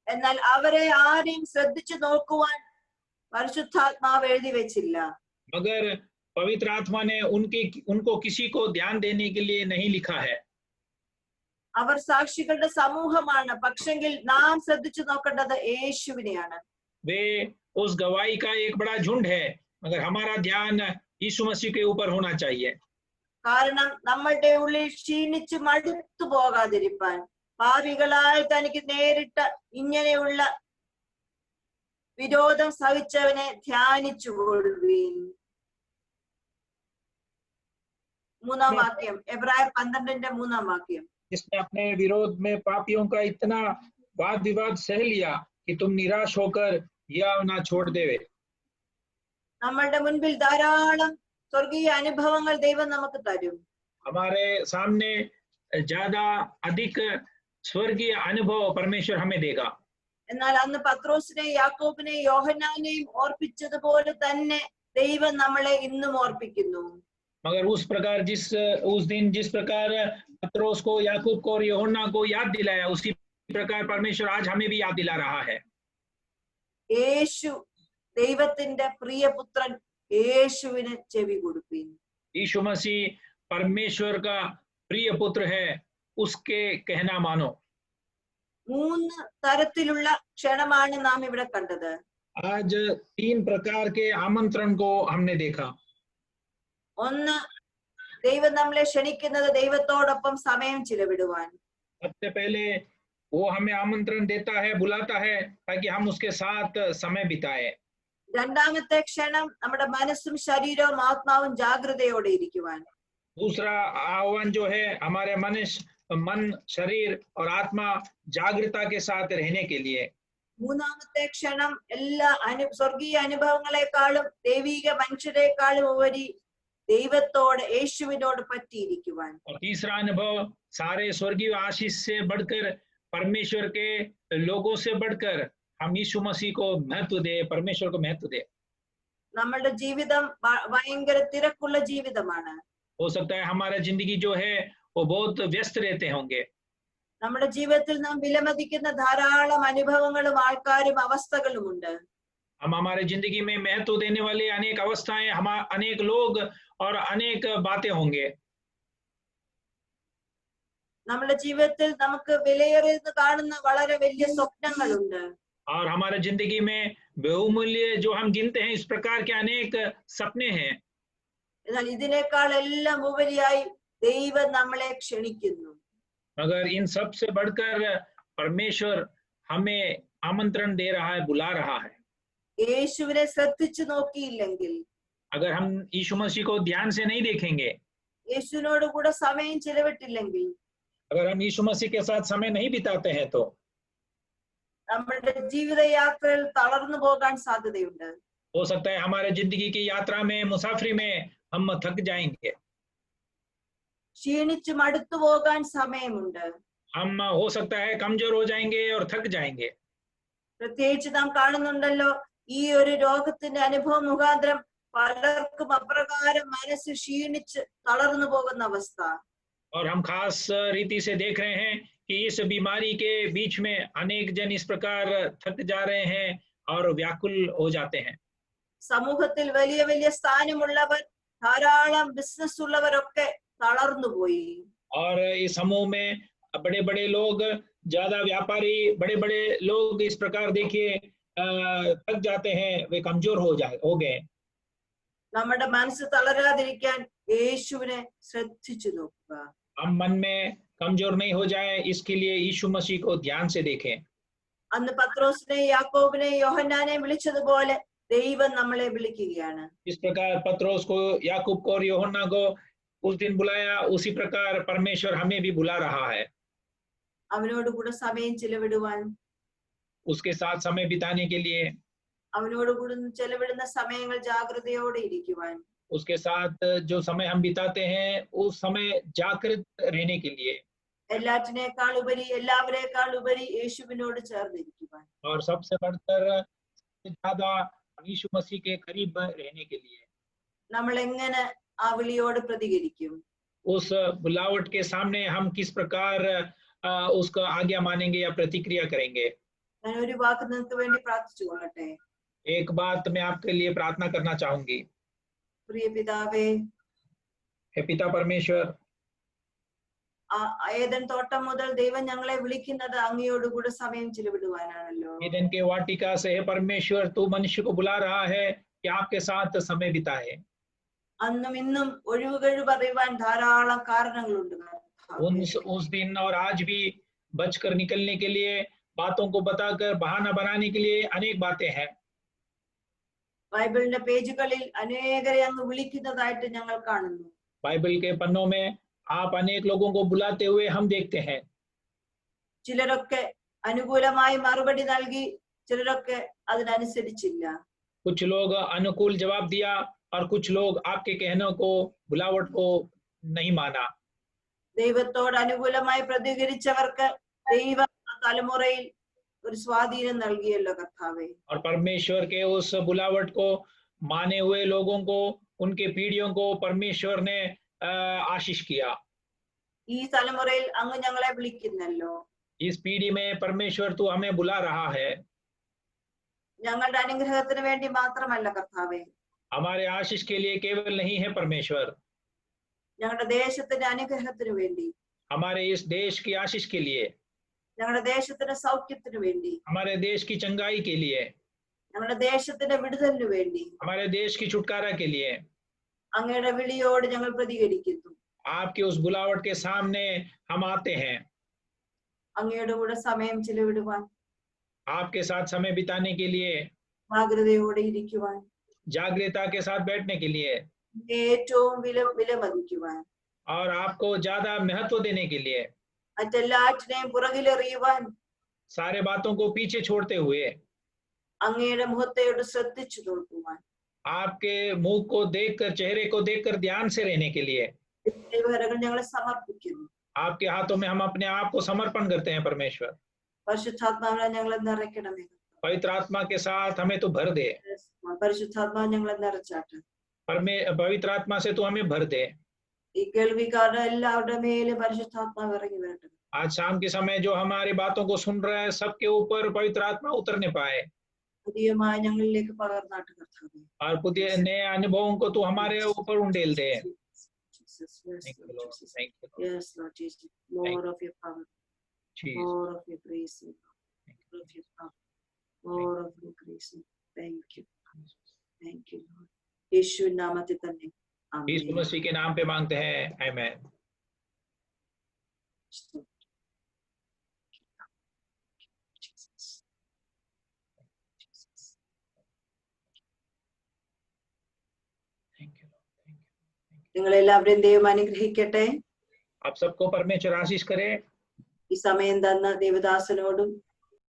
എന്നാൽ അവരെ ആരെയും ശ്രദ്ധിച്ചു നോക്കുവാൻ പരിശുദ്ധാത്മാവ് എഴുതി വെച്ചില്ല. मगर पवित्र आत्मा ने उनको किसी को ध्यान देने के लिए नहीं लिखा है. അവർ സാക്ഷികളുടെ സമൂഹമാണ്, പക്ഷെങ്കിൽ നാം ശ്രദ്ധിച്ചു നോക്കേണ്ടത് യേശുവിനെയാണ്. वे उस गवाही का एक बड़ा झुंड है, मगर हमारा ध्यान यीशु मसीह के ऊपर होना चाहिए. കാരണം നമ്മളുടെ ഉള്ളിൽ ക്ഷീണിച്ച് മടുത്തു പോകാതിരിപ്പാൻ പാപികളാൽ തനിക്ക് നേരിട്ട ഇങ്ങനെയുള്ള വിരോധം സഹിച്ചവനെ ധ്യാനിച്ചു കൊള്ളുവീൻ. 3-ാം വാക്യം, എബ്രായർ 12:3 വാക്യം. जिसने अपने विरोध में पापियों का इतना वाद विवाद सह लिया कि तुम निराश होकर यह ना छोड़ देवे. നമ്മളുടെ മുൻപിൽ ധാരാളം സ്വർഗീയ അനുഭവങ്ങൾ ദൈവം നമുക്ക് തരും. हमारे सामने ज्यादा अधिक स्वर्गीय अनुभव परमेश्वर हमें देगा. എന്നാൽ അന്ന് പത്രോസിനെയും യാക്കോബിനെയും യോഹന്നാനെയും ഓർപ്പിച്ചതുപോലെ തന്നെ ദൈവം നമ്മളെ ഇന്നും ഓർപ്പിക്കുന്നു. मगर उस दिन जिस प्रकार पत्रोस को, याकूब को और यूहन्ना को याद दिलाया, उसी प्रकार परमेश्वर आज हमें भी याद दिला रहा है. യേശു ദൈവത്തിന്റെ പ്രിയപുത്രൻ, യേശുവിന് ചെവി കൊടുപ്പീൻ. यीशु मसीह परमेश्वर का प्रिय पुत्र है, उसके कहना मानो. 3 തരത്തിലുള്ള ക്ഷണമാണ് നാം ഇവിടെ കണ്ടത്. आज 3 प्रकार के आमंत्रण को हमने देखा. ഒന്ന്, ദൈവം നമ്മളെ ക്ഷണിക്കുന്നത് ദൈവത്തോടൊപ്പം സമയം ചിലവിടുവാൻ. सबसे पहले वो हमें आमंत्रण देता है, बुलाता है, ताकि हम उसके साथ समय बिताए. രണ്ടാമത്തെ ക്ഷണം നമ്മുടെ മനസ്സും ശരീരവും ആത്മാവും ജാഗ്രതയോടെ ഇരിക്കുവാൻ. दूसरा आह्वान जो है हमारे मन, शरीर और आत्मा जागृता के साथ रहने के लिए. മൂന്നാമത്തെ ക്ഷണം എല്ലാ സ്വർഗീയ അനുഭവങ്ങളെക്കാളും ദൈവിക മനുഷ്യരെക്കാളും ഉപരി ദൈവത്തോട്, യേശുവിനോട് പറ്റിയിരിക്കുവാൻ. और तीसरा अनुभव सारे स्वर्गीय आशीष से बढ़कर, परमेश्वर के लोगों से बढ़कर हम यीशु मसीह को महत्व दे, परमेश्वर को महत्व दे. നമ്മളുടെ ജീവിതം ഭയങ്കര തിരക്കുള്ള ജീവിതമാണ്. हो सकता है हमारा जिंदगी जो है वो बहुत व्यस्त रहते होंगे। നമ്മുടെ ജീവിതത്തിൽ നാം വിലമതിക്കുന്ന ധാരാളം അനുഭവങ്ങളും ആൾക്കാരും അവസ്ഥകളും ഉണ്ട്. हम हमारे जिंदगी में महत्व देने वाले अनेक अवस्थाएं, हम अनेक लोग और अनेक बातें होंगे। നമ്മുടെ ജീവിതത്തിൽ നമുക്ക് വിലയേറിയെന്ന് കാണുന്ന വളരെ വലിയ സ്വപ്നങ്ങളുണ്ട്. और हमारे जिंदगी में बहुमूल्य जो हम गिनते हैं इस प्रकार के अनेक सपने हैं। എന്നാൽ ഇതിനേക്കാൾ എല്ലാം ഉപരിയായി ദൈവം നമ്മളെ ക്ഷണിക്കുന്നു. मगर इन सब से बढ़कर परमेश्वर हमें आमंत्रण दे रहा है, बुला रहा है। യേശുവിനെ ശ്രദ്ധിച്ചു നോക്കിയില്ലെങ്കിൽ, अगर हम यीशु मसीह को ध्यान से नहीं देखेंगे, യേശുവിനോട് കൂടെ സമയം ചിലവിട്ടില്ലെങ്കിൽ, अगर हम यीशु मसीह के साथ समय नहीं बिताते हैं तो നമ്മുടെ ജീവിതയാത്രയിൽ തളർന്നു പോകാൻ സാധ്യതയുണ്ട്. हो सकता है हमारे जिंदगी की यात्रा में, मुसाफरी में हम थक जाएंगे, ക്ഷീണിച്ചു മടുത്തു പോകാൻ സമയമുണ്ട്. हम हो सकता है कमजोर हो जाएंगे और थक जाएंगे। പ്രത്യേകിച്ച് നാം കാണുന്നുണ്ടല്ലോ, ഈ ഒരു രോഗത്തിന്റെ അനുഭവം മുഖാന്തരം പലർക്കും അപ്രകാരം മനസ്സ് ക്ഷീണിച്ച് തളർന്നു പോകുന്ന അവസ്ഥ. और हम खास रीति से देख रहे हैं कि इस बीमारी के बीच में अनेक जन इस प्रकार थक जा रहे हैं और व्याकुल हो जाते हैं। സമൂഹത്തിൽ വലിയ വലിയ സ്ഥാനമുള്ളവർ, ധാരാളം ബിസിനസ് ഉള്ളവരൊക്കെ തളർന്നുപോയി. और इस समूह में बड़े बड़े लोग, ज्यादा व्यापारी, बड़े बड़े लोग इस प्रकार देखिए थक जाते हैं, वे कमजोर हो गए। നമ്മുടെ മനസ്സ് തളരാതിരിക്കാൻ യേശുവിനെ ശ്രദ്ധിച്ചു നോക്കുക. हम मन में कमजोर नहीं हो जाए, इसके लिए यीशु मसीह को ध्यान से देखें। അന്ന് പത്രോസിനെ, യാക്കോബിനെ, യോഹന്നാനെ വിളിച്ചതുപോലെ ദൈവം നമ്മളെ വിളിക്കുകയാണ്. इस प्रकार पत्रोस को, याकूब को और यूहन्ना को उस दिन बुलाया, उसी प्रकार परमेश्वर हमें भी बुला रहा है। അവനോട് കൂടെ സമയം ചിലവിടുവാൻ, उसके साथ समय बिताने के लिए, അവനോട് കൂടെ ചെലവിടുന്ന സമയങ്ങൾ ജാഗ്രതയോടെ ഇരിക്കുവാൻ, उसके साथ जो समय हम बिताते हैं उस समय जागृत रहने के लिए, എല്ലാറ്റിനേക്കാൾ ഉപരി, എല്ലാവരേക്കാൾ ഉപരി യേശുവിനോട് ചേർന്നിരിക്കുവാൻ. और सबसे बढ़कर ज्यादा यीशु मसीह के करीब रहने के लिए। നമ്മൾ എങ്ങനെ ആ വിളിയോട് പ്രതികരിക്കും? उस बुलावट के सामने हम किस प्रकार उसका आज्ञा मानेंगे या प्रतिक्रिया करेंगे। ഞാൻ ഒരു വാക്ക് നിങ്ങൾക്ക് വേണ്ടി പ്രാർത്ഥിച്ചു കൊള്ളട്ടെ. एक बात मैं आपके लिए प्रार्थना करना चाहूंगी। പ്രിയ പിതാവേ, हे पिता परमेश्वर, ഏദൻ തോട്ടം മുതൽ ദൈവം ഞങ്ങളെ വിളിക്കുന്നത് അങ്ങയോടുകൂടെ സമയം ചിലവിടുവാനാണല്ലോ. ईदन के वाटिका से हे परमेश्वर, तू मनुष्य को बुला रहा है कि आपके साथ समय बिताए। അന്നും ഇന്നും ഒഴിവുകൾ പറയുവാൻ ധാരാളം കാരണങ്ങളുണ്ട്. उस दिन और आज भी बचकर निकलने के लिए, बातों को बताकर बहाना बनाने के लिए अनेक बातें हैं। ബൈബിളിന്റെ പേജുകളിൽ അനേകരെ അങ്ങ് വിളിക്കുന്നതായിട്ട് ഞങ്ങൾ കാണുന്നു. बाइबल के पन्नों में आप अनेक लोगों को बुलाते हुए हम देखते हैं। ചിലരൊക്കെ അനുകൂലമായി മറുപടി നൽകി, ചിലരൊക്കെ അതിനനുസരിച്ചില്ല. कुछ लोग अनुकूल जवाब दिया और कुछ लोग आपके कहने को, बुलावट को नहीं माना। ദൈവത്തോട് അനുകൂലമായി പ്രതികരിച്ചവർക്ക് ദൈവം തലമുറയിൽ ഒരു സ്വാധീനം നൽകിയല്ലോ കർത്താവേ. और परमेश्वर के उस बुलावट को माने हुए लोगों को, उनके पीढ़ियों को परमेश्वर ने आशीष किया। ഈ തലമുറയിൽ അങ്ങ് ഞങ്ങളെ വിളിക്കുന്നല്ലോ. इस पीढ़ी में परमेश्वर तू हमें बुला रहा है। ഞങ്ങളുടെ അനുഗ്രഹത്തിന് വേണ്ടി മാത്രമല്ല കർത്താവേ, हमारे आशीष के लिए केवल नहीं है परमेश्वर, ഞങ്ങളുടെ ദേശത്തിന്റെ അനുഗ്രഹത്തിന് വേണ്ടി, हमारे इस देश की आशीष के लिए, ഞങ്ങളുടെ ദേശത്തിന്റെ സൗഖ്യത്തിന് വേണ്ടി, हमारे देश की चंगाई के लिए, ഞങ്ങളുടെ ദേശത്തിന്റെ വിടുതലിന് വേണ്ടി हमारे देश की छुटकारा के लिए അങ്ങയുടെ വിളിയോട് ഞങ്ങൾ പ്രതികരിക്കുന്നു. आपके उस बुलावट के सामने हम आते हैं। അങ്ങയുടെ കൂടെ സമയം ചിലവിടുവാൻ, आपके साथ समय बिताने के लिए, ജാഗ്രതയോടെ ഇരിക്കുവാൻ, जागृता के साथ बैठने के लिए ഏറ്റവും വിലമതിക്കുവാൻ, और आपको ज्यादा महत्व देने के लिए, മറ്റെല്ലാറ്റിനെയും പുറകിലെറിയുവാൻ, सारे बातों को पीछे छोड़ते हुए അങ്ങയുടെ മുഖത്തോട് ശ്രദ്ധിച്ചു നോക്കുവാൻ आपके मुंह को देखकर, चेहरे को देखकर ध्यान से रहने के लिए ദൈവകരങ്ങൾ ഞങ്ങളെ സമർപ്പിക്കുന്നു. आपके हाथों में हम अपने आप को समर्पण करते हैं। परमेश्वर, പരിശുദ്ധാത്മാവിനെ ഞങ്ങളെ നിറയ്ക്കണമേ. पवित्र आत्मा के साथ हमें तो भर दे। പരിശുദ്ധാത്മാവ് ഞങ്ങളെ നിറച്ചാട്ടെ. पवित्र आत्मा से तू हमें भर दे। ഈ കേൾവിക്കാരുടെ എല്ലാവരുടെ മേലും പരിശുദ്ധാത്മാവ് ഇറങ്ങി വരട്ടെ. आज शाम के समय जो हमारी बातों को सुन रहे हैं सबके ऊपर पवित्र आत्मा उतरने पाए പുതിയമായി ഞങ്ങളിലേക്ക് പകർന്നാട്ട് കർത്താവേ. और पुതിയ नए अनुभवों को तू हमारे ऊपर उंडेल दे. Jesus, yes, Thank you, Lord Lord. Jesus. Thank you, Lord. Yes, Lord Jesus. More of your power, Jesus. more of your grace, Lord. More of your power, more of your grace. Thank you. Thank you, Lord. यीशु नामത്തിൽ തന്നെ. यीशु आमीन. मसीह के नाम पे मांगते हैं. आमीन. Jesus. Jesus. Thank you, Lord. Thank you. നിങ്ങളെല്ലാവരെയും ദൈവം അനുഗ്രഹിക്കട്ടെ. आप सबको परमेश्वर आशीष करे. ഈ സമയം തന്ന ദേവദാസനോടും